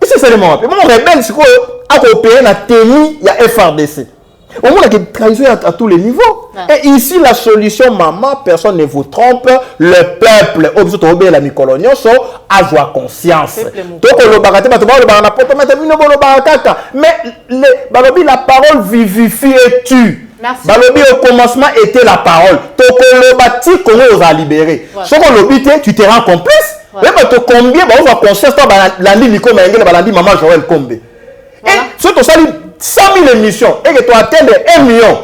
C'est seulement mon rebelle, c'est quoi à coopérer la tenue, il y a FRDC. Au moins, il y a trahison à tous les niveaux. Et ici, la solution, maman, personne ne vous trompe. Le peuple, objet la mi-coloniale, sont à joie conscience. Donc, le baraté, mais la parole vivifie et tue. Balobi au commencement était la parole. Toko le bâti qu'on a libéré. Ce qu'on l'obité, tu te rends complice. Mais combien on va conscience la ligne comme la dit maman Joël Kombe. Et surtout ça 100 000 émissions et que tu atteindre 1 million.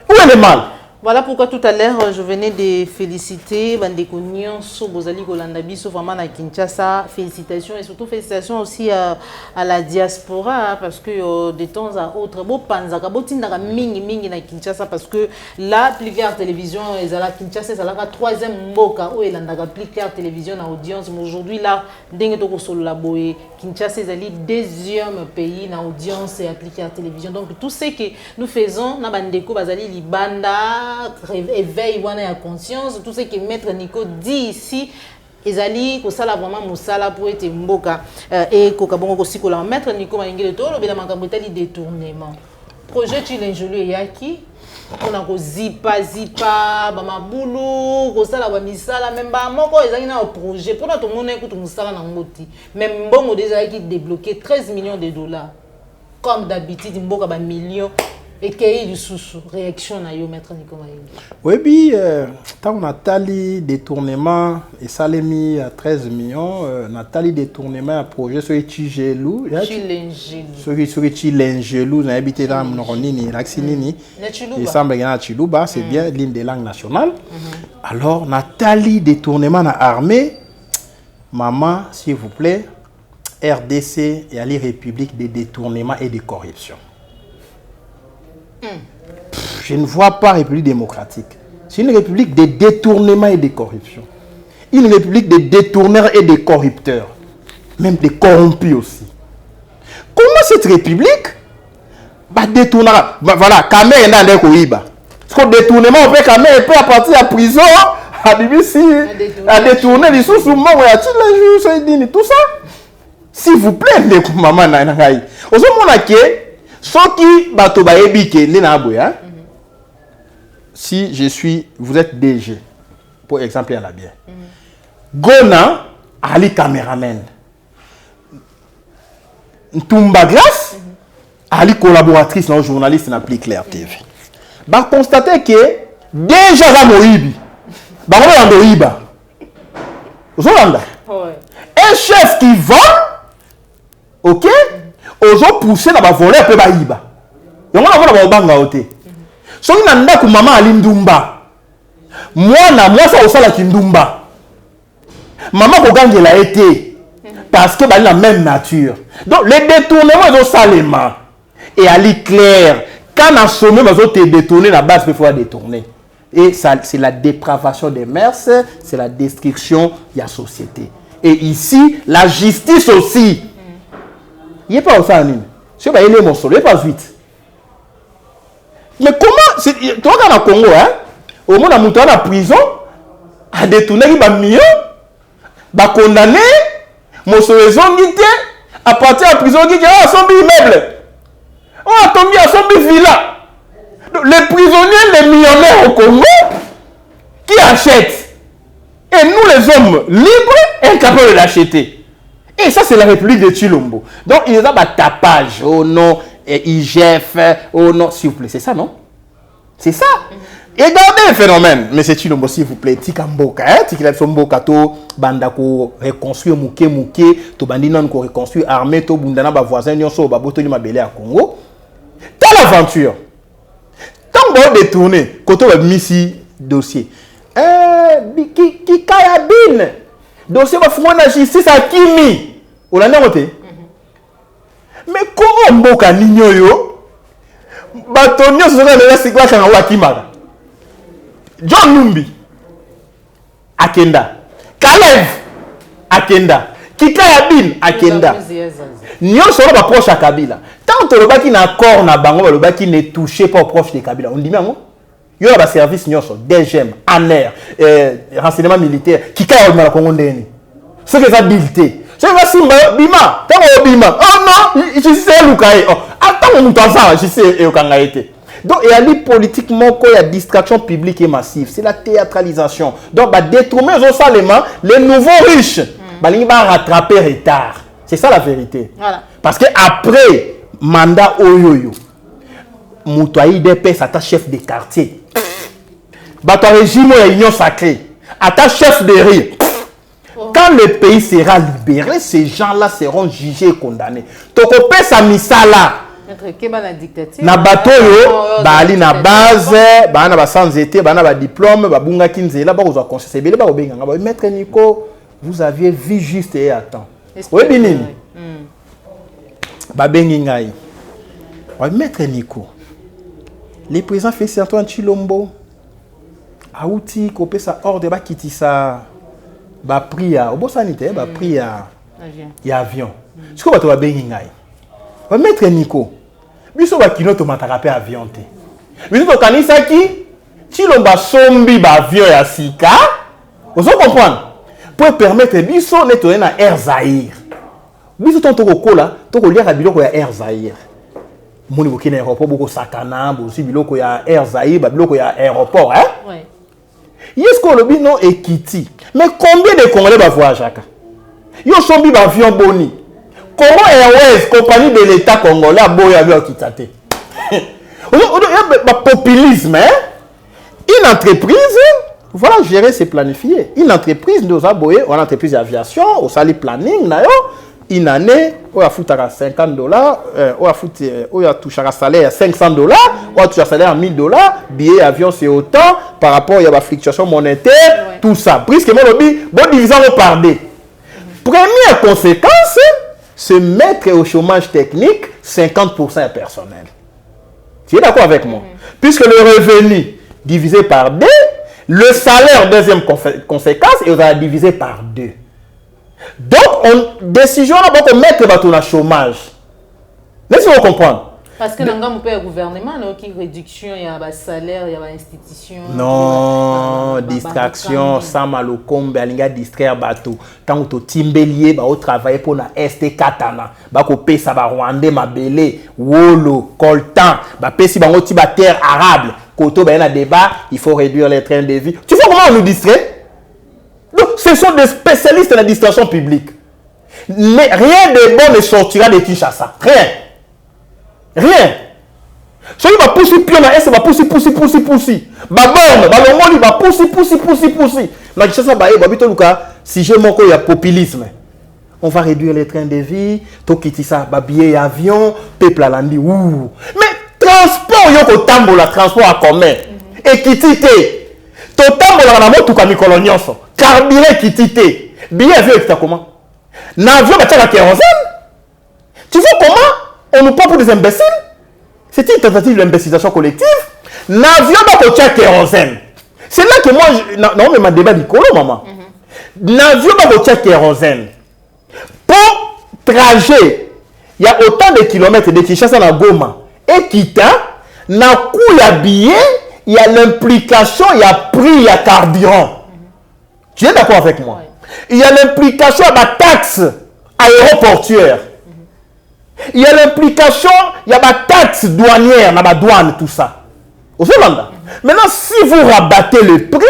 Où est le mal? Voilà pourquoi tout à l'heure, je venais de féliciter Bandeko Nyonso Bozali Kolanda Biso vraiment à Kinshasa. Félicitations et surtout félicitations aussi à la diaspora parce que de temps à autre, bon panzaka, bon tindaka mingi na Kinshasa parce que là, Pliquer Télévision, ezala Kinshasa, c'est la troisième mboka où elandaka Pliquer Télévision en audience. Mais aujourd'hui là, dengue toko solo la boye, Kinshasa ezali deuxième pays en audience et à Pliquer Télévision. Donc tout ce que nous faisons, na Bandeko Bazali Libanda. Éveil wana conscience, tout ce que Maître Nico dit ici, ezali ko sala vraiment musala pour être mboka et ko kabongo ko sikola Maître Nico Malingele to lo bela makambo tali détournement. Projet Chilengelu yaki on a ko zipa ba mabulu ko sala ba misala même ba moko ezali na projet pour notre monde ko musala na ngoti même mbongo déjà qui débloqué 13 millions de dollars comme d'habitude mboka ba millions. Et quelle est la réaction de Maître Nico Malingele? Oui, puis, tant Nathalie détournement, et ça l'a mis à 13 millions, Nathalie détournement, un projet sur Chigelou. Sur Chilengelou, on a habité dans Mnoronini, Laxinini. Il semble qu'il y a un Chilouba, c'est bien l'une des langues nationales. Alors, Nathalie détournement à armée, maman, s'il vous plaît, RDC et la République des détournements et de corruption. Je ne vois pas République démocratique. C'est une république de détournement et de corruption. Une république de détourneurs et de corrupteurs. Même de corrompus aussi. Comment cette république va détourner? Voilà, Kamé est dans les Koïba. Parce que détournement, on peut Kamé peut à partir de la prison, à BBC, à détourner les sous-soumons, tout ça. S'il vous plaît, maman, Nangaï. Au moment où ceux qui bato baebike nena boya. Si je suis, vous êtes DG, pour exemple, il y en a bien. Gona, Ali caméraman. Ntumba Glace, Ali collaboratrice dans journaliste dans Plus Clair TV. Bah constater que déjà la Moïbi, bah on est en Doïba. Zolanda. Un chef qui vend, ok, aux autres poussés dans la volée peu baïba. Et on a vu la banga oté. So il n'a pas maman Ali Ndumba. Moi ça au la Kindumba. Maman Kogange l'a été parce que bah la même nature. Donc les détournements sont salement. Et Ali clair, quand on sommet ils ont détourné la base il faut détourner. Et ça c'est la dépravation des mœurs, c'est la destruction de la société. Et ici la justice aussi. Il n'est pas au Sanine. Si il est mon sol, il n'est pas vite. Mais comment, tu vois, au Congo, hein, au monde a monté à la prison, a détourné, il va mieux, va condamner, mon solution, à partir de la prison, il a son immeuble. On a tombé à son villa. Les prisonniers, les millionnaires au Congo, qui achètent. Et nous, les hommes libres, incapables de l'acheter. Et ça, c'est la République de Chilombo. Donc, il y a un tapage. Oh non, IGF. Oh non, s'il vous plaît. C'est ça, non? C'est ça. Et regardez le phénomène. Mais c'est Chilombo, s'il vous plaît. Tikamboka. Tikamboka, to bandako reconstruire mouké. To bandinan ko reconstruire armée. To bundana ba voisin. Nyonso ba boto ni mabele à Congo. Telle aventure. Tant qu'on détourné. Quand on a mis ici dossier. Qui kayabine. Dossier va faire la justice à Kimi. On l'a noté. Mais comment Mboka Nignoyo Batonio se sont déjà signé à Wakimara. John Numbi Akenda. Kalev Akenda. Kikayabin Akenda. Nyon sera pas proche à Kabila. Tant que le baki n'a accord na bango, le baki n'est touché pas proche de Kabila. On dit bien, il y a un service DGM, ANER, renseignement militaire, qui a dans la Congo ndeni. C'est que ça habilité. C'est que ça bima, tant bima. Oh non, je sais Lukaï. Oh, attends on entend ça, je sais été. Donc il y a des politiquement il y a distraction publique et massive, c'est la théâtralisation. Donc bah détourner salement les nouveaux riches, bah ils vont rattraper retard. C'est ça la vérité. Voilà. Parce que après mandat oyoyo Moutouaï DPS à ta chef de quartier. Bah ton régime est union sacrée. À ta chef de rire. Quand le pays sera libéré, ces gens-là seront jugés et condamnés. Toko pesa misala. Na bato yo, ba ali na base, ba na ba sans été, ba na ba diplôme, ba bunga kinzela, ba ozo conseil. C'est bien ba obenga. Ba maître Nico, vous aviez vu juste et à temps. Oui binini. Ba bengi ngai. Ba maître Nico. Le président Félix Antoine Chilombo a outil copé sa ordre ba kitisa ba priya au sanitaire ba priya ya avion. Ce que ba bengi ngai. Ba maître Nico. Biso ba kino to mataka avion te. Biso to kanisa ki Chilomba sombi ba avion ya sika. Vous comprendre? Pour permettre biso nettoyer na Air Zaïre. Biso ton toko là, toko lia ka biloko ya Air Zaïre. Moni bokina aéroport boko sakana bosi biloko ya Air Zaïre ba biloko ya aéroport hein. Ouais. Est-ce que le bino est Kiti? Mais combien de Congolais va voyager aka? Yo sombi ba avion boni. Comment Airways compagnie de l'État congolais a boy avion kitate? Le populisme hein? Une entreprise voilà gérer c'est planifier. Une entreprise nous a boyé une entreprise d'aviation au sali planning na yo. Une année, on a foutu à $50, on a touché un salaire à $500, on a touché un salaire à $1000, billet avion c'est autant par rapport à la fluctuation monétaire, ouais. Tout ça. Brisquement, bon divisant par deux. Première conséquence, se mettre au chômage technique 50% du personnel. Tu es d'accord avec moi? Puisque le revenu divisé par deux, le salaire, deuxième conséquence, et on va diviser par deux. Donc, décision là pour mettre bateau dans chômage. Laissez-moi comprendre. Parce que dans le gouvernement, il y a une réduction, il y a un salaire, il y a une institution. Non, distraction, sans malocombe, il y a distraire bateau. Tant que tu timbelier, tu travailles pour la ST Katana, tu payes ça, Rwandais, Mabélé, Wolo, Coltan, tu payes si tu as terre arabe, quand tu as un débat, il faut réduire les trains de vie. Tu vois comment on nous distrait? Donc, ce sont des spécialistes de la distraction publique. Mais rien de bon ne sortira de Kinshasa. Rien. Soki va pousser pion na est va pousser. Ba borne, ba longoli va pousser. Na Kinshasa ba e ba bito luka si j'ai moko ya populisme. On va réduire les trains de vie, to kitisa ba billet avion, peuple alandi ouh. Mais transport yoko tambola transport en commun. Équité. To tambola na motuka mikolo nyonso. Carburant équité. Billet avion ekita comment? Na avion ba tchaka kérosène. Tu vois comment on nous prend pour des imbéciles? C'est une tentative d'imbécilisation collective. N'avions pas pour kérosène. C'est là que moi, non, mais ma débat Nicolo, maman. N'avions pas pour kérosène. Pour trajet, il y a autant de kilomètres de Kinshasa à Goma et Kita, n'a coût ya billet, il y a l'implication, il y a prix, il y a carburant. Tu es d'accord avec moi? Il y a l'implication à la taxe aéroportuaire. Il y a l'implication, il y a la taxe douanière, la douane, tout ça. Au Zélanda. Maintenant, si vous rabattez le prix,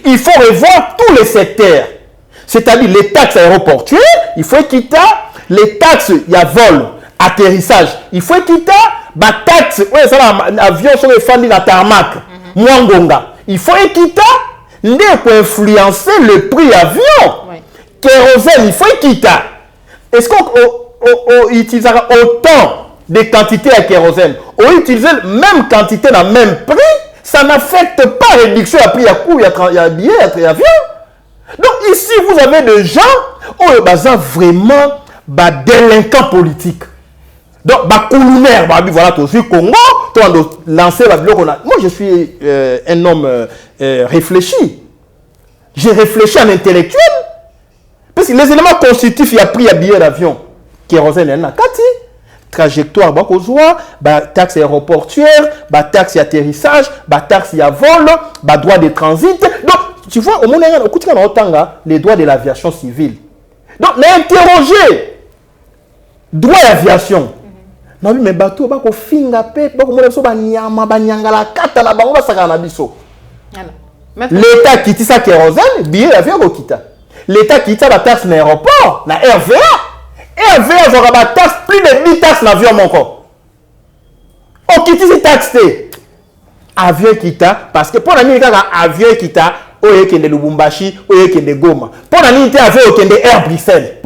il faut revoir tous les secteurs. C'est-à-dire les taxes aéroportuaires, il faut quitter les taxes, il y a vol, atterrissage. Il faut quitter la taxe, oui, ça l'avion sur les fans de la tarmac, Mwangonga. Il faut quitter, pour influencer le prix avion. Kérosène, il faut quitter. Est-ce qu'on utilisera autant de quantités à kérosène, ou utiliser la même quantité dans le même prix, ça n'affecte pas la réduction à prix à coût, il y a billet, il y a avion. Donc ici, vous avez des gens qui ont vraiment des délinquants politiques. Donc, voilà, tout aussi Congo, tu as lancé la vidéo qu'on a. Moi, je suis un homme réfléchi. J'ai réfléchi en intellectuel. Parce que les éléments constitutifs, il y a prix à billet d'avion. Kérosène, il y a Kati. Trajectoire, taxe aéroportuaire, taxe d'atterrissage, taxe à vol, droit de transit. Donc, tu vois, au moment où les droits de l'aviation civile. Donc, on a interrogé droit d'aviation. Non, mais bateau, bako finga pe, bako moleso ba nyama, ba nyangala kata na bango ba sakana biso. L'État quitte sa kérosène, billet d'avion ko kita. L'État quitte la taxe na aéroport, na RVA. RVA aura ba taxe plus de 10 taxes na avion mon corps. On quitte ces taxes. Avion kita parce que pour la nuit avion kita, oye kende Lubumbashi, oye kende Goma. Pour la nuit avion kende Air Bruxelles.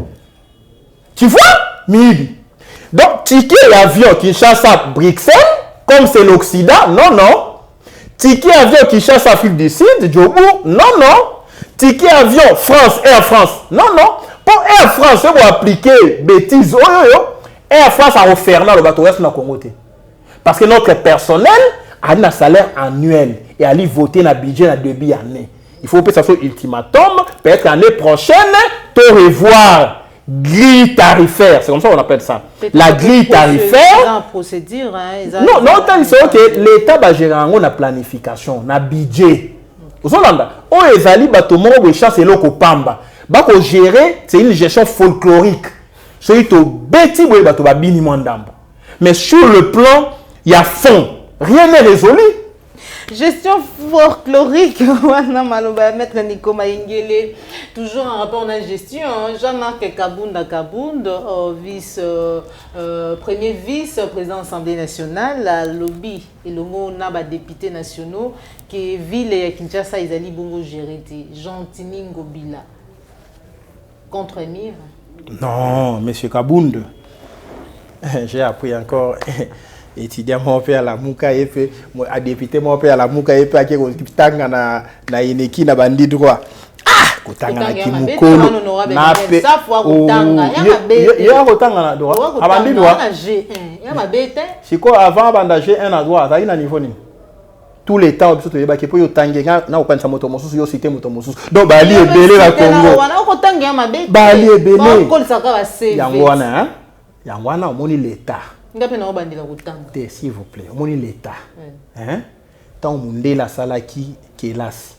Tu vois? Mibi. Donc, ticket avion Kinshasa Bruxelles, comme c'est l'Occident, non. Ticket avion Kinshasa Afrique du Sud, Djobourg, non. Ticket avion France, Air France, non. Pour Air France, vous appliquer bêtises, Air France a offert le bateau dans le Congo. Parce que notre personnel a un salaire annuel et a voté dans le budget dans 2 années. Il faut que ça soit ultimatum, peut-être l'année prochaine, te revoir. Grille tarifaire, c'est comme ça qu'on appelle ça. La grille tarifaire. Procédure, non, c'est que l'État va gérer la planification, la budget. Vous savez, on ezali batomo becha c'est loko pamba. Bako gérer, c'est une gestion folklorique. C'est to beti boy bato ba bini mwandambo. Mais sur le plan, il y a fond. Rien n'est résolu. Gestion folklorique, maître Nico Maïngele, toujours en rapport à la gestion. Jean-Marc Kabunda, premier vice-président de l'Assemblée nationale, la lobby et le mot n'a députés nationaux, qui est ville et Kinshasa, ils allaient bongo gérer. Jean-Tini Ngobila. Contre Emir? Non, monsieur Kabunda. J'ai appris encore. Étudiant mon père à la Mouka et fait à député mon père à la Mouka et fait à qui tanga na ineki na bandi droit kotanga na kimukolo na pe ya kotanga na droit abandi droit ya mabete siko avant banda G1 na droit ça ina niveau ni tous les temps biso to yeba ke po yo tangeka na okanisa moto mosusu yo cité moto mosusu donc bali ebele na Congo wana okotanga ya mabete bali ebele ko lisaka ba CV yango wana omoni l'état. S'il vous plaît, on est l'État. Tant que la salaki kelasi.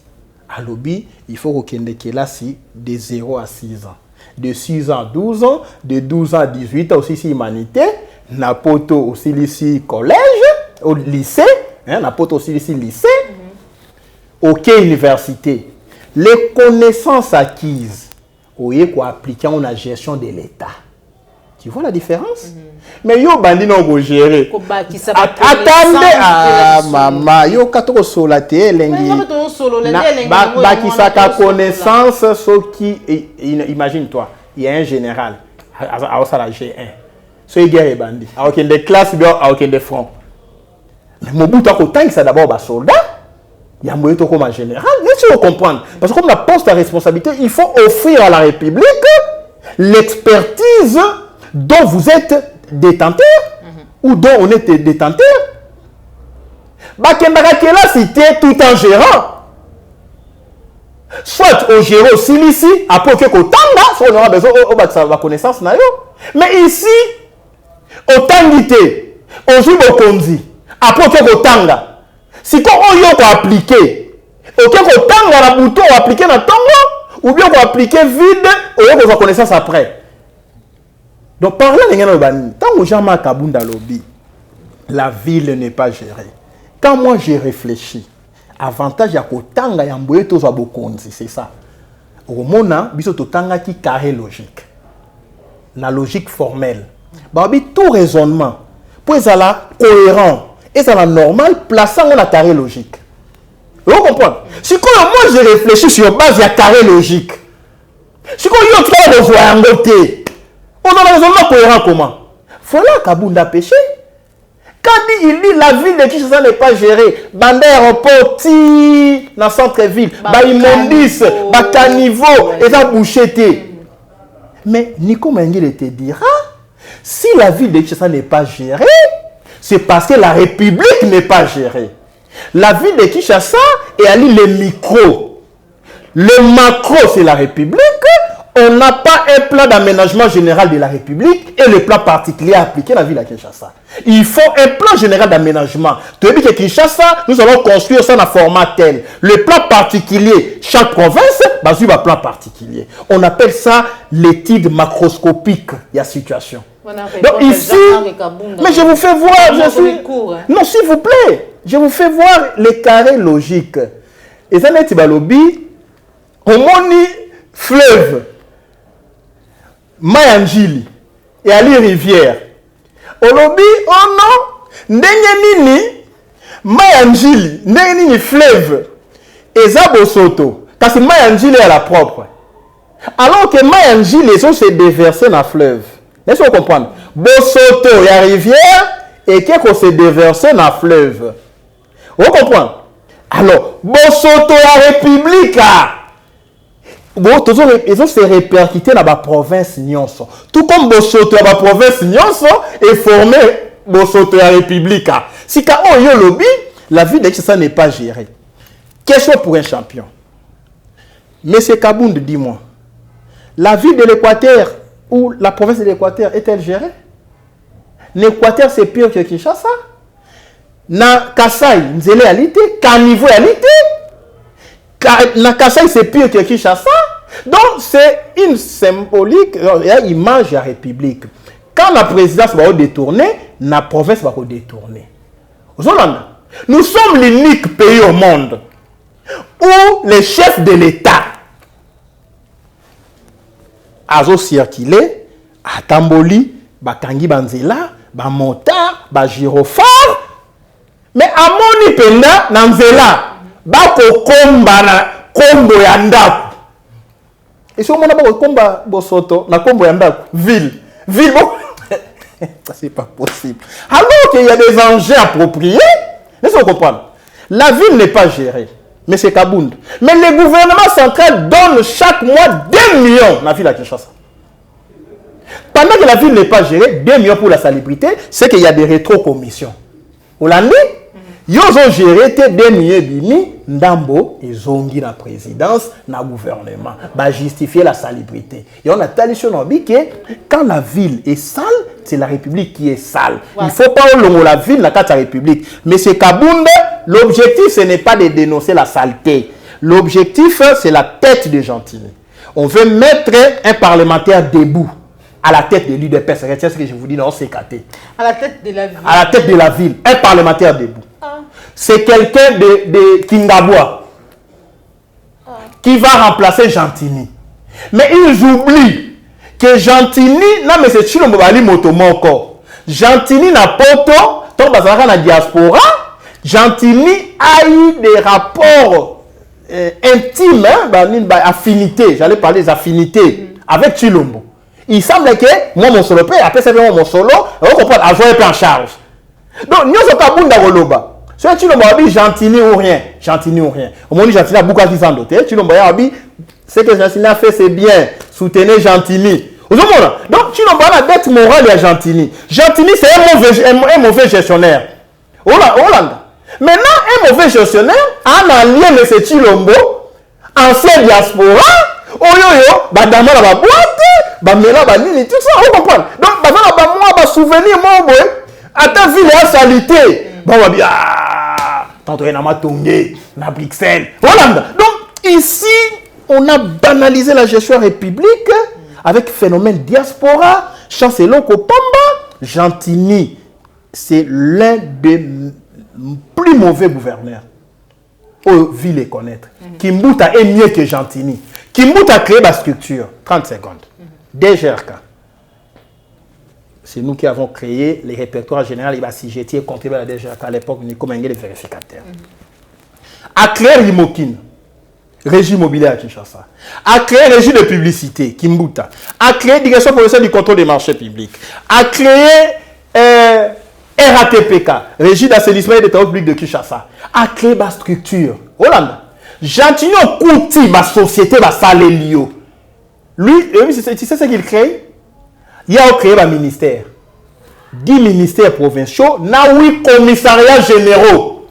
À l'obi, il faut qu'on ait kelasi de 0 à 6 ans. De 6 ans à 12 ans, de 12 ans à 18 ans aussi si humanité, napoto aussi ici collège, au lycée, napoto aussi ici lycée, ok université. Les connaissances acquises oye quoi appliquer la gestion de l'État. Tu vois la différence? Mais yo bandi non go gérer. Attendez, ah maman, yo kato solate elengi. Ba qui sa connaissance ce qui imagine-toi, il y a un général à la G1. Ce guerre bandi. A aucun des classes bien, a aucun des fronts. Mais Mobutu ko tangi ça d'abord ba soldat. Il y a moyen comme un général. Il faut comprendre parce que comme la poste à responsabilité, il faut offrir à la République l'expertise dont vous êtes détenteur ou dont on est détenteur. Bakembara qui est là, c'était tout en gérant. Soit au gérant aussi ici, après que Kotanga, soit on aura besoin de la connaissance. Mais ici, au Tangité, au Jubokondi, après que Kotanga, si on a appliqué, au Kotanga, la bouton, on a appliqué dans Tongo, ou bien on a appliqué vide, on a besoin de connaissance après. Donc, par là, tant que Jean-Marc Kabunda lobby, la ville n'est pas gérée. Quand moi j'ai réfléchi, avantage à Kotanga et Amboye Tozo Bokonzi, c'est ça. Au Mona, biso Totanga qui carré logique. La logique formelle. Babi tout raisonnement, pour être là cohérent et ça la normal, plaçant la carré logique. Vous comprenez? Si moi j'ai réfléchi sur base de carré logique, si vous avez besoin d'un côté, on a un raisonnement cohérent comment? Voilà Kabunda péché. Quand il dit la ville de Kinshasa n'est pas gérée, bande aéroport, dans le centre-ville, immondice, caniveau, et ça boucheté. Mais Nico Mengele te dira, si la ville de Kinshasa n'est pas gérée, c'est parce que la République n'est pas gérée. La ville de Kinshasa est allée le micro. Le macro, c'est la République. On n'a pas un plan d'aménagement général de la République et le plan particulier appliqué à la ville de Kinshasa. Il faut un plan général d'aménagement. Tu dis que Kinshasa, nous allons construire ça dans un format tel. Le plan particulier, chaque province, basé sur un plan particulier. On appelle ça l'étude macroscopique de la situation. Donc ici, mais je vous fais voir, non s'il vous plaît, je vous fais voir les carrés logiques. Et ça n'est pas lobby, on moni fleuve, Mayanjili et Ali Rivière. Au lobby, oh non, Ndengenini, Mayanjili, Ndengenini fleuve, et Zabosoto, parce que Mayanjili est la propre. Alors que Mayanjili, les autres se déversent dans le fleuve. Est-ce que vous comprenez? Bosoto et la rivière, et qu'on se déverse dans le fleuve. Vous comprenez? Alors, Bosoto et la République, ils ont se répercuté dans la province Nyonso. Tout comme Bosoto dans la province Nyonso est formé Bosoto et la République. Si quand on y a lobby, la ville de Kinshasa n'est pas gérée. Question pour un champion. Monsieur Kabound, dis-moi, la ville de l'Équateur ou la province de l'Équateur est-elle gérée? L'Équateur, c'est pire que Kinshasa. Na Kasai, Nzele Alite, Kanivo Alite. Na Kasai, c'est pire que Kinshasa. Donc, c'est une symbolique, une image de la République. Quand la présidence va détourner, la province va détourner. Nous sommes l'unique pays au monde où les chefs de l'État azo circulé à Tamboli, Bakangi Banzela, Bamotard, Bagirophare, mais à Moni Penda, Nanzela, Bako Komba na Kombo Yandaku. Et si on a un combat Bosoto, na Kombo Yandaku, ville, bon, ça c'est pas possible. Alors qu'il y a des enjeux appropriés, laissez-vous comprendre. La ville n'est pas gérée. Mais c'est Kabound. Mais le gouvernement central donne chaque mois 2 millions dans la ville de Kinshasa. Pendant que la ville n'est pas gérée, 2 millions pour la salubrité, c'est qu'il y a des rétro-commissions. Vous l'avez dit? Ils ont géré 2 millions Ndambo et Zongi la présidence, dans le gouvernement. Bah, justifier la salubrité. Et on a tellement que quand la ville est sale, c'est la République qui est sale. Ouais. Il ne faut pas que la ville n'a qu'à la République. Mais c'est Kabound, l'objectif, ce n'est pas de dénoncer la saleté. L'objectif, c'est la tête de Gentilly. On veut mettre un parlementaire debout à la tête de l'UDPS. C'est ce que je vous dis dans CKT. À la tête de la ville. À la tête de la ville. Un parlementaire debout. C'est quelqu'un de Kingaboua qui va remplacer Gentilly. Mais ils oublient que Gentini, non mais c'est Chilombo Bali Motomoko. Gentini n'a poto, tant bazara na diaspora, Gentini a eu des rapports intimes, affinités, j'allais parler des affinités avec Chilombo. Il semble que moi mon solo paye, après c'est vraiment mon solo, on comprend, à jouer en charge. Donc, nous sommes pas bunda goloba. Si Chilombo a Gentini ou rien, Gentini ou rien. Au moment où Gentini a beaucoup de gens d'autres, Chilombo a dit, ce que Gentini a fait, c'est bien, soutenez Gentini. Donc, Chilombo a la dette morale à Gentini. Gentini, c'est un mauvais gestionnaire. Hollande. Maintenant, un mauvais gestionnaire, en allié de ce Chilombo, ancien diaspora, badama la boîte, bamela banini, tout ça, on comprend. Donc, badama ba moi, souvenir, moi, attends, ville et salité. Bon, on va bien, tantôt, il y a na Bruxelles, Hollande. Donc, ici, on a banalisé la gestion république avec phénomène diaspora, chancelier Kopamba, Gentini. C'est l'un des plus mauvais gouverneurs. Au ville et connaître. Kimbuta est mieux que Gentini. Kimbuta a créé la structure. 30 secondes. DGRK. C'est nous qui avons créé les répertoires généraux et si j'étais contribué à la DGRK à l'époque, nous avons les vérificateurs. A créé Rimokin, Régie immobilier à Kinshasa. A créé Régie de publicité, Kimbuta. A créé Direction provinciale du contrôle des marchés publics. A créé RATPK, Régie d'assainissement et des travaux publics de Kinshasa. A créé ma structure. Hollande. Gentini a coûté ma société, ma salélio. Lui, tu sais ce qu'il crée? Il a créé un ministère. 10 ministères provinciaux, 8 commissariats généraux.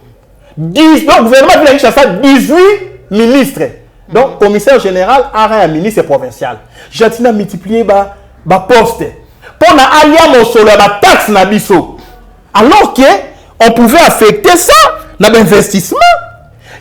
10, donc, le gouvernement de Kinshasa, 18 ministres. Donc, commissaire général, un ministre provincial. Gentini a multiplié ma poste. Pour aller mon solo, la taxe na biso. Alors qu'on pouvait affecter ça dans l'investissement.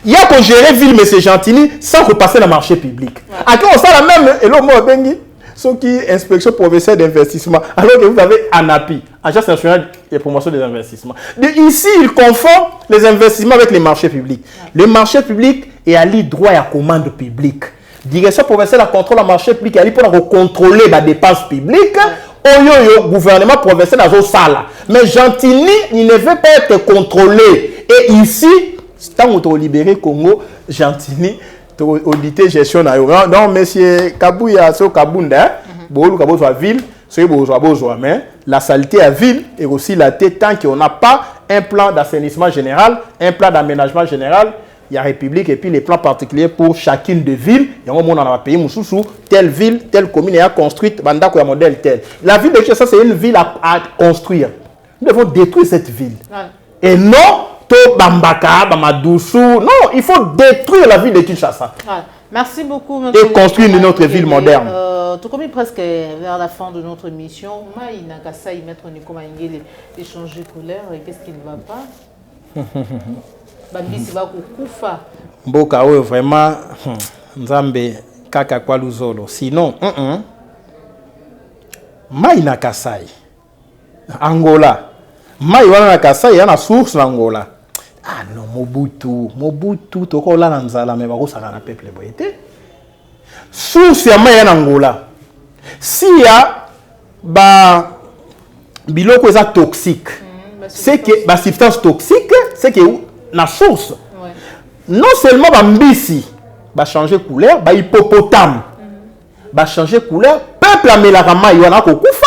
Il y a qu'on gérer ville, M. Gentini, sans repasser dans le marché public. À quoi on sait la même, et l'homme bengi, ce qui est inspection provinciale d'investissement, alors que vous avez ANAPI, Agence nationale de promotion des investissements. Ici, il confond les investissements avec les marchés publics. Le marché public est allié droit à commande publique. Direction provinciale à contrôle le marché public est allié pour contrôler la dépense publique. Le gouvernement provincial a sala. Mais Gentini, il ne veut pas être contrôlé. Et ici, tant qu'on a libéré Congo, Gentini, audité gestion. Donc, monsieur Kabouya, c'est Kabunda, la ville, mais la saleté à ville et aussi la tête tant qu'on n'a pas un plan d'assainissement général, un plan d'aménagement général. Il y a République et puis les plans particuliers pour chacune des villes. Il y a un monde dans le pays, Moussoussou, telle ville, telle commune est construite, Bandako est un modèle tel. La ville de Kinshasa, c'est une ville à construire. Nous devons détruire cette ville. Et non, Bambaka, Bamadoussou. Non, il faut détruire la ville de Kinshasa. Merci beaucoup. Et construire une autre ville moderne. Tout comme presque vers la fin de notre émission, Maï Nakasai, maître Nico Maïngele, échanger colère, qu'est-ce qui ne va pas? Bambisi ba kukufa. Mboka oyo vraiment nzambe kaka kwa luzolo. Sinon, Mai na Kasai. Angola. Mai wana na Kasai yana source na Angola. Ah non, Mobutu toko la na nzala me bako saka na peuple boyete. Source ya mai yana Angola. Si ya biloko eza toxique. C'est que ba substance toxique, c'est que la source. Non seulement Bambisi va changer couleur, ba hippopotame va changer couleur, peuple amelakama yona kokufa.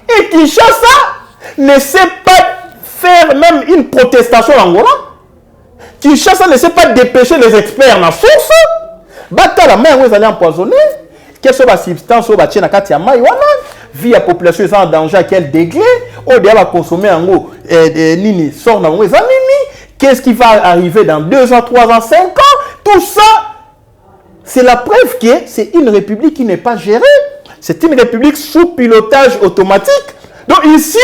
Et Kinshasa ne sait pas faire même une protestation en Angola. Kinshasa ne sait pas dépêcher les experts dans la source. Bata la main où ils allaient empoisonner. Quelles sont les substances où ils kati ya mai wana? Vie la population est en danger à quel degré? Au début va consommer en gros nini sort dans les nini. Qu'est-ce qui va arriver dans 2 ans, 3 ans, 5 ans? Tout ça, c'est la preuve que c'est une république qui n'est pas gérée. C'est une république sous pilotage automatique. Donc ici,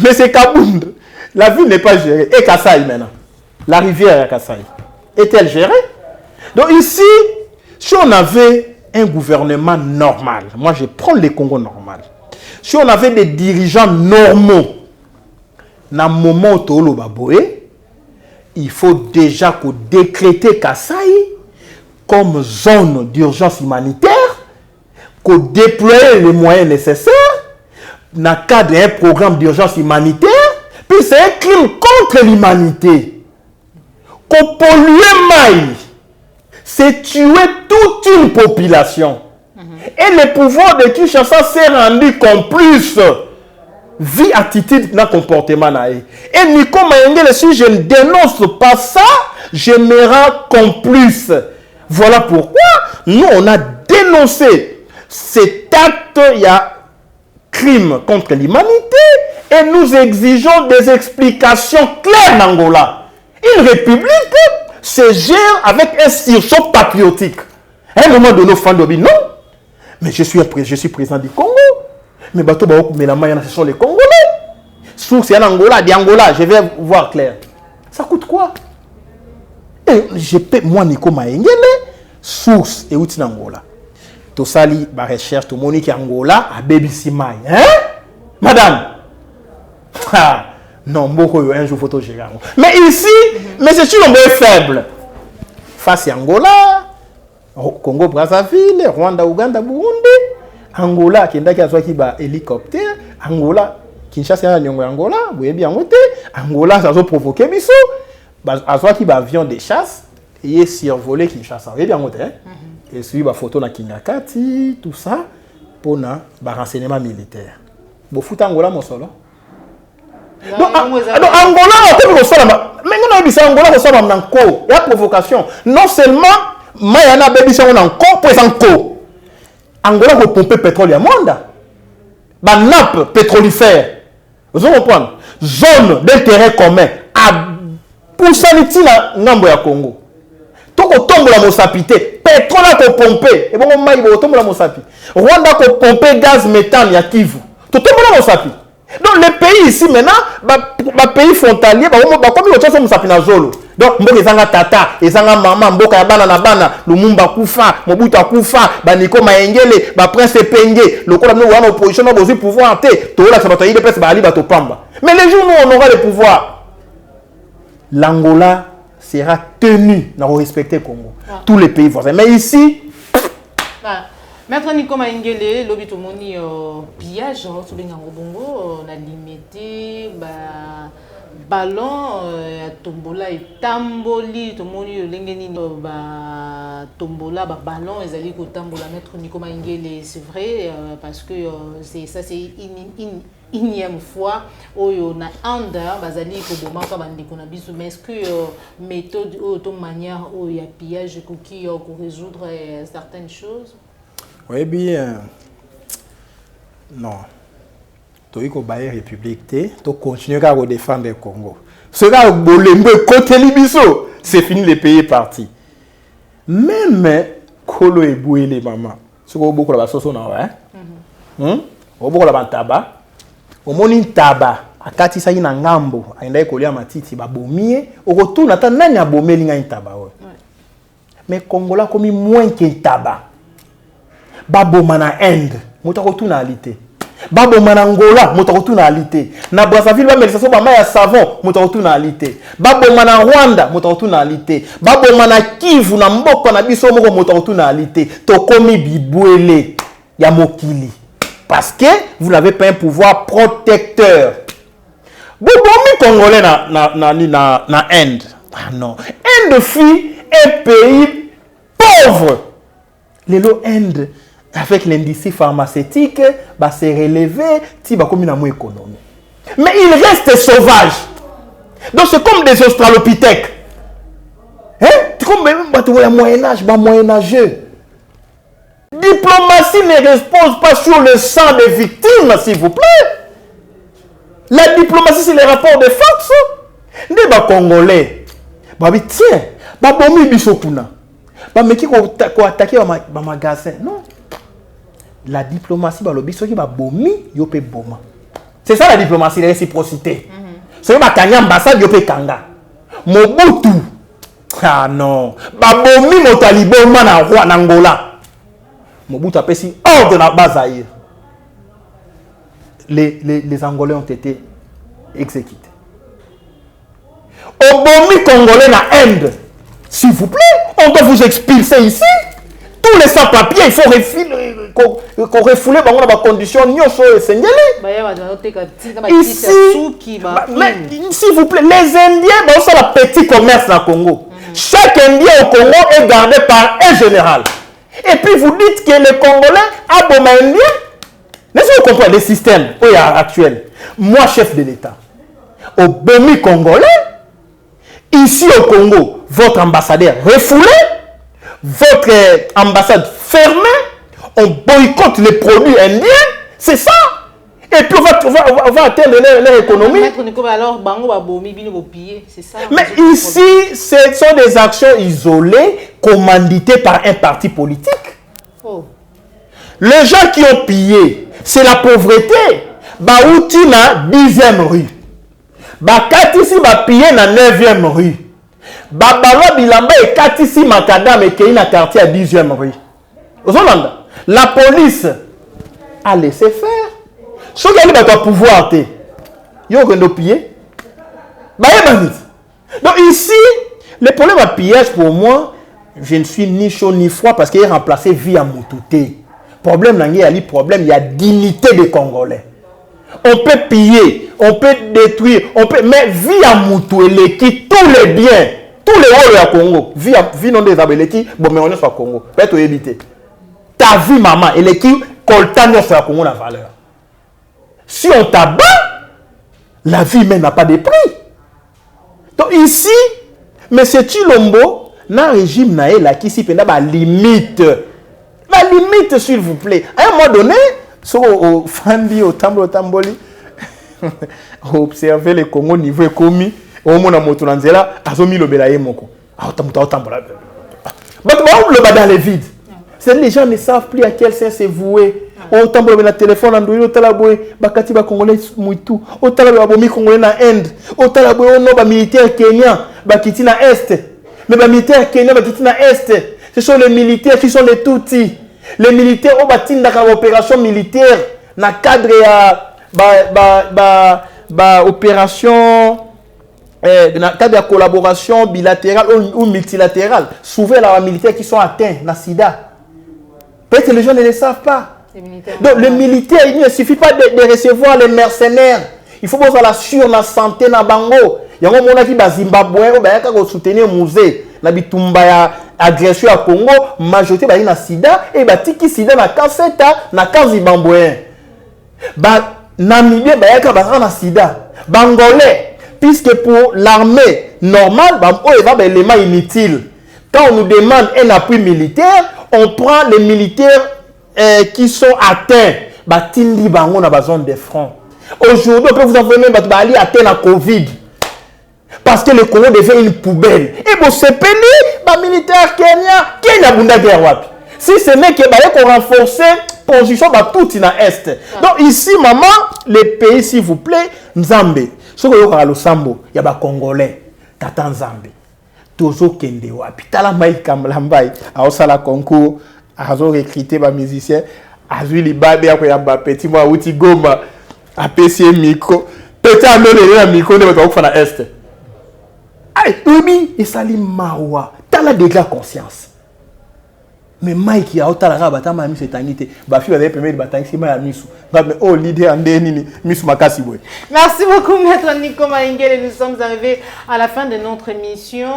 mais c'est Kabound. La ville n'est pas gérée. Et Kassai maintenant. La rivière à Kassai. Est-elle gérée? Donc ici, si on avait un gouvernement normal, moi je prends les Congo normal. Si on avait des dirigeants normaux, dans le moment où Tolo Baboé, il faut déjà décréter Kassai comme zone d'urgence humanitaire qu'on déploie les moyens nécessaires dans le cadre d'un programme d'urgence humanitaire, puis c'est un crime contre l'humanité. Qu'on pollue maille, c'est tuer toute une population. Et le pouvoir de Kinshasa s'est rendu complice. Vie, attitude, dans comportement. Et Nico Mayengele, si je ne dénonce pas ça, je me rends complice. Voilà pourquoi nous, on a dénoncé cet acte, il y a crime contre l'humanité, et nous exigeons des explications claires en Angola. Une république se gère avec un sursaut patriotique. À un moment donné, non, mais je suis président du Congo. Mais ce sont les Congolais. Source en Angola, d'Angola, je vais voir clair. Ça coûte quoi? Et je paie, moi, Nico Mayengele, source et outil Angola. Tout ça, la recherche, tout le monde qui est Angola, à Baby Simai. Hein? Madame? Ah, non, beaucoup, un jour, photo, j'ai mais ici, mais c'est une est faible. Face à Angola, Congo, Brazzaville, Rwanda, Ouganda, Burundi. Angola, qui est un hélicoptère, Angola, Kinshasa, Angola, vous voyez bien, Angola, ça a provoqué Bissou, qui est avion de chasse, et survolé Kinshasa, vous voyez bien, et suivi la photo dans Kingakati, tout ça, pour le renseignement militaire. Vous foutez Angola, mon solo? Donc, Angola, mais Angola, il y a provocation. Non seulement, Mayana Baby, on a encore présent. Angola va pomper pétrole à monde. La nappe pétrolifère. Vous comprenez? Zone d'intérêt commun. À Poussaniti na ngambo ya Congo. Toko tombe la mosapité. Pétrole à pomper. Et bon, maï va tombe la mosapi. Rwanda ko pomper gaz méthane ya Kivu. To tombe la mosapi. Donc les pays ici maintenant, les pays frontaliers, comme ils ont mosapi na zolo. Donc, mboka ezanga tata, ezanga mama, mboka ya bana na bana, Lumumba kufa, Mobutu kufa, Nico Mayengele, Prince Penge, le coup de la opposition n'a pas pouvoir, tola ça va tailler presque bali bato pamba. Mais les jours où on aura le pouvoir, l'Angola sera tenu à respecter le Congo. Tous les pays voisins. Mais ici, Maître Nico Mayengele, l'objet moni pillage, sur le Bongo, on a limité, ballon tombola et tamboli tomoni lengeni tombola ballon ezali ko tambola Maître Nico Mayengele, c'est vrai parce que c'est une énième fois oyo na anda bazali ko bomaka bandeko na biso, mais est-ce que méthode ou manière où il y a pillage qui pour résoudre certaines choses? Oui bien non. Tu as bailler République, tu continues à défendre le Congo. Ce gars, c'est fini, les pays partis. Même Kolo et Bouélé, maman. Ce que vous avez beaucoup de tabac. Au moins, tabac. A kati sa ina ngambo, a inda kolia matiti, ba bomie, au retour, nata nani a bomé linga in tabac. Mais Congola comme moins qu'un tabac. Ba bomana Inde, mota retour na alité. Babo manangola motokotu na alité na Brazzaville ba melisaso ba maya savon motokotu na alité babo mana Rwanda motokotu na alité babo mana Kivu na mboko na biso moko motokotu na alité tokomi bibwele ya mokili parce que vous n'avez pas un pouvoir protecteur. Bobomi congolais na Inde. Ah non, Inde fut un pays pauvre. Lelo Inde avec l'industrie pharmaceutique, va se relever, il va comme une économie. Mais il reste sauvage. Donc c'est comme des australopithèques. Hein? C'est comme le Moyen-Âge, moyen-âgeux. Diplomatie ne repose pas sur le sang des victimes, s'il vous plaît. La diplomatie, c'est les rapports de force. Les Congolais, tiens, bomi bisopuna. Mais qui va attaquer un magasin? Non. La diplomatie, c'est ça la diplomatie, la réciprocité. C'est comme la ambassade, yope kanga. Mobutu. Ah non. Babomi motalibo mana roi Angola. Mobutu a pris hors de la base. Les Angolais ont été exécutés. Obomi Congolais na Inde. S'il vous plaît, on doit vous expulser ici. tous les sans-papiers, il faut refouler dans les conditions ici, s'il vous plaît, les Indiens sont le petit commerce dans le Congo. Chaque Indien au Congo est gardé par un général. Et puis vous dites que les Congolais abonnent Indien. N'est-ce pas comprendre le système actuel? Moi, chef de l'État, au Bomi congolais, ici au Congo, votre ambassadeur refoulé, votre ambassade fermée, on boycotte les produits indiens, c'est ça. Et puis on va atteindre leur économie. Mais ici, ce sont des actions isolées, commanditées par un parti politique. Oh. Les gens qui ont pillé, c'est la pauvreté. Baouti na 10e rue. Bakatisi ba pillé na 9e rue. Babalo bilamba et katisi makadam et kei na quartier à 10e rue. La police a laissé faire. Ce qui a le pouvoir, il y a un pillé. Donc ici, le problème à pillage pour moi, je ne suis ni chaud ni froid parce qu'il est remplacé vie à Moutouté. Problème, il y a dignité des Congolais. On peut piller, on peut détruire, mais vie à Moutouté, qui tous les biens, tous les rôles du Congo, vie non des abelés, bon, mais on est sur le Congo, peut-être éviter. Ta vie, maman, elle est qui, coltane sur le Congo, la valeur. Si on t'abat, la vie même n'a pas de prix. Donc ici, M. Chilombo, dans le régime là qui s'y pendant la limite. La limite, s'il vous plaît. À un moment donné, au Fandi, au Tamboli, observer le Congo niveau commis, au monde à Motonanzela, à Zomi le Belaye Moko. Ah, Tambola. Mais on le bat dans les vides. Les gens ne savent plus à quel sens c'est voué. On tambola na téléphone andouille au talaboué bakati ba congolais muitu au talaboué abomi congolais na Inde au talaboué on ba militaire kenyan bakiti na est mais ba militaire kenyan bakiti na est ce sont les militaires qui sont les Tutsis les militaires au batinda ka opération militaire na cadre ya opération dans cadre de collaboration bilatérale ou multilatérale souvent là les militaires qui sont atteints na sida peut-être que les gens ne le savent pas. Donc le militaire, il ne suffit pas de recevoir les mercenaires. Il faut voir la sur la santé na bango. Il y a un monde qui va Zimbabwe, qui va soutenir le musée. Na bitumba ya agression à Congo, majorité va na sida et ba tiki sida na kanseta na Zimbabwe. Ba Namibie ba ka na sida. Bangolais, puisque pour l'armée normale, il va élément inutile. Quand on nous demande un appui militaire, on prend les militaires qui sont atteints, batindi bango na zone de front. Aujourd'hui, on peut vous envoyer même bali atteint la Covid. Parce que le Congo devient une poubelle. Et bon, c'est pénible, militaire Kenya bunda guerre wapi. Si ce n'est que qu'on renforcer position tout na est. Donc ici maman, les pays s'il vous plaît, Nzambe. Ce que yo ka Sambo, ya ba congolais, tata Nzambe. Tozo kende wapi. Tala mai kamlambai, a osala concours. Azo recruter ba musicien azu li babe ya ba petit moi outi goma a PC micro petit amele na micro ne ba ko na est ay oui et sali mawa tala déjà conscience mais Mike ya otala ka batama miso etangite ba fi ba permettre batangi ma ya miso ba mais oh leader ande nini miso makasi boy. Merci beaucoup maître Nico Maingele, nous sommes arrivés à la fin de notre émission.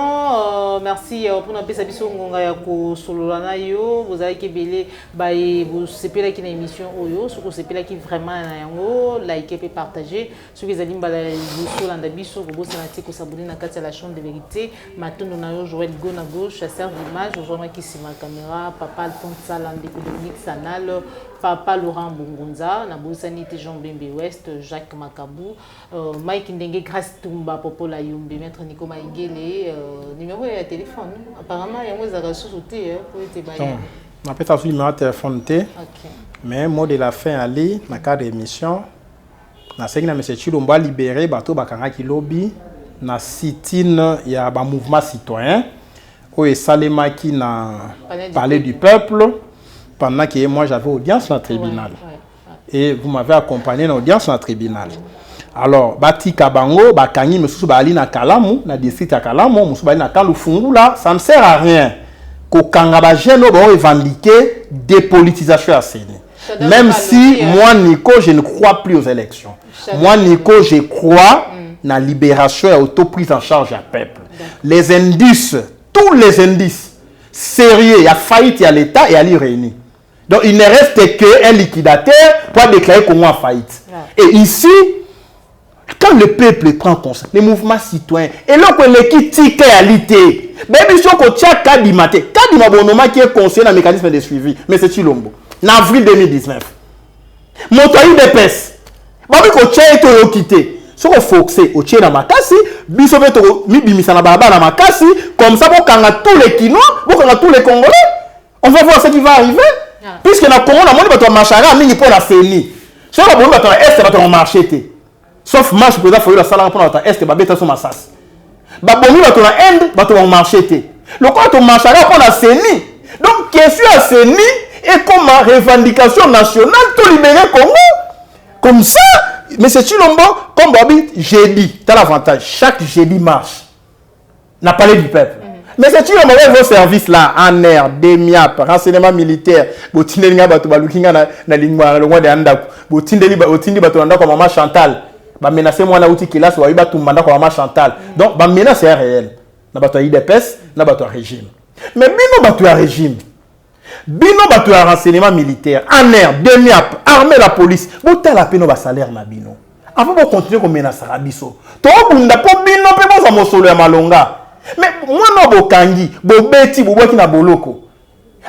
Merci pour notre pesa biso ngonga ya ko sololana yo vous avez kebele ba vous sepela ki na émission oyo ce que sepela ki vraiment na yango like et partager ce que zalimba la biso landa biso ko bosa na tiko sabuni na kati la chambre de vérité matondo na yo Joël Go na gauche chasseur d'image aujourd'hui qui sur ma caméra Papa Alphonse Salam de Dominique Sanal, Papa Laurent Bungunza, Nabosanité Jean Bembe Ouest, Jacques Makabou, Mike Ndenge Grace Tumba, Popola Yumbe, Maître Nico Maïgele, numéro de téléphone. Apparemment, il y a un peu sauté pour être baillé. On appelle ça le numéro de téléphone. Mais mot de la fin, aller dans le cadre de l'émission, dans ce M. Chilombo libéré, bateau Bakanga qui lobby, dans sit-in, il y a un mouvement citoyen. Et Salema qui n'a parlé du peuple pendant que moi j'avais audience dans le tribunal. Et vous m'avez accompagné dans l'audience dans le tribunal. Alors, Bati Kabango, Bakangi, M. Bali na Kalamu, na district à Kalamu, M. Bali na Kalufungula, ça ne sert à rien. kokanga ba jeune ba revendiquer dépolitisation à CENI. Même si moi Nico je ne crois plus aux élections. Moi Nico je crois na libération et auto-prise en charge à peuple. Les indices, tous les indices sérieux, il y a faillite, il y a l'État et il y a réunis. Donc il ne reste qu'un liquidateur pour déclarer Congo en faillite. Et ici, quand le peuple prend conscience, les mouvements citoyens, et là que l'équipe réalité, même si on tient Kadima Bonoma qui est conseiller dans le mécanisme de suivi, mais c'est Chilombo, en avril 2019. Mon toit de pèse, babi ko tient et quitté. Si on fonctionne au tient dans ma casse, bisobe to mi bimisa na baba na ma casse, comme ça pour kanga tous les Kinois, pour kanga tous les Congolais, on va voir ce qui va arriver. Puisque dans le Congo, on a pas de marché à mini pour la CENI. Si on a pas de est, on va marché. Sauf marche pour la folie la salle pour la est, babeta sur ma sas. Babomi va to end, va marché. Le quoi to marché à pour la CENI. Donc question à CENI et comme revendication nationale tout libérer Congo. Comme ça, mais c'est Chilombo comme Babi jeudi, tu as l'avantage chaque jeudi marche. N'a parlé du peuple. Mais c'est tu as vos services là en air, DEMIAP, renseignement militaire, botindelinga bato balukinga na lingwa longwa de andaku, botindi bato ndako maman Chantal, ba menacer moi na outil kilas wa iba tumbanda ko maman Chantal. Donc ba menace est réel. Na bato IDPS, na bato régime. Mais bino bato régime. Bino bato renseignement militaire, en air, DEMIAP, armée la police, botel la peno ba salaire na bino. Avant de continuer comme menace rabiso. To bunda po bino pe boza mosolo ya malonga. Mais moi non bokangi bobeti bobaki na boloko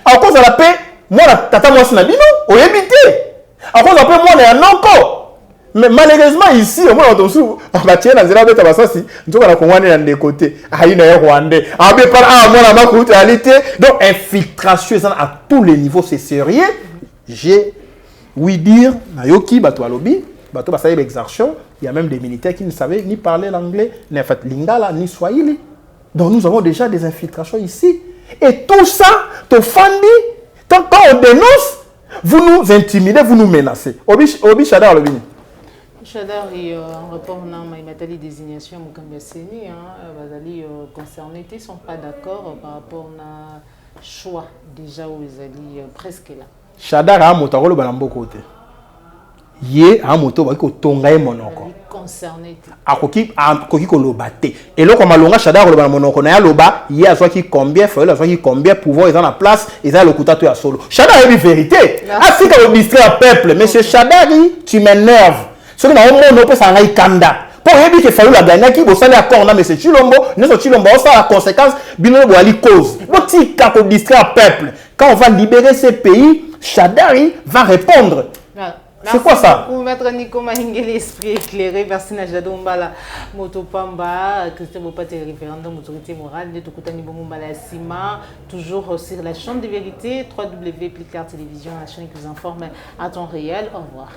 à cause de la paix moi la tata moi c'est na bino oyebité à cause de la paix moi na noko mais malheureusement ici au moins on sous ba tiena na zela beta basasi nzoka na kongwane na de côté ayi na rwandais abe par moi na ma réalité donc infiltration à tous les niveaux c'est sérieux j'ai oui dire na yoki bato alobi bato basali l'exercice il y a même des militaires qui ne savaient ni parler l'anglais ni en fait lingala ni swahili. Donc nous avons déjà des infiltrations ici. Et tout ça, Tofandi, quand on dénonce, vous nous intimidez, vous nous menacez. Obi Chadar, Obi. Chadar, en rapport à la désignation de CENI, les concernés ne sont pas d'accord par rapport au choix déjà où ils allaient presque là. Chadar a monté le balambo côté. Yé a monté ko tonga monoko. Concerné. Akoki ko lobate. Et là comme alonga Chadar le monoko na ya loba, yé a qui combien faut la qui combien pouvoir ils ont en place, ils ont le kutato ya solo. Chadar est une vérité. Ah si ka distraire peuple, monsieur Chadar tu m'énerves. Ce que na on no peut ça ngai kanda. Pour yebi que fallu la gagner qui bo sali accord na monsieur Chilombo, ne so Chilombo ça la conséquence bino bo ali cause. Bo ti ka ko distraire peuple. Quand on va libérer ces pays, Chadari va répondre. C'est quoi ça? Pour mettre Nico Mahingé l'esprit éclairé, merci Najado Mbala, Motopamba, Christophe Bopate, référendum autorité morale, de Tokutani Bomumbala Sima, toujours sur la chaîne de vérité, www.plicard télévision, la chaîne qui vous informe à temps réel. Au revoir.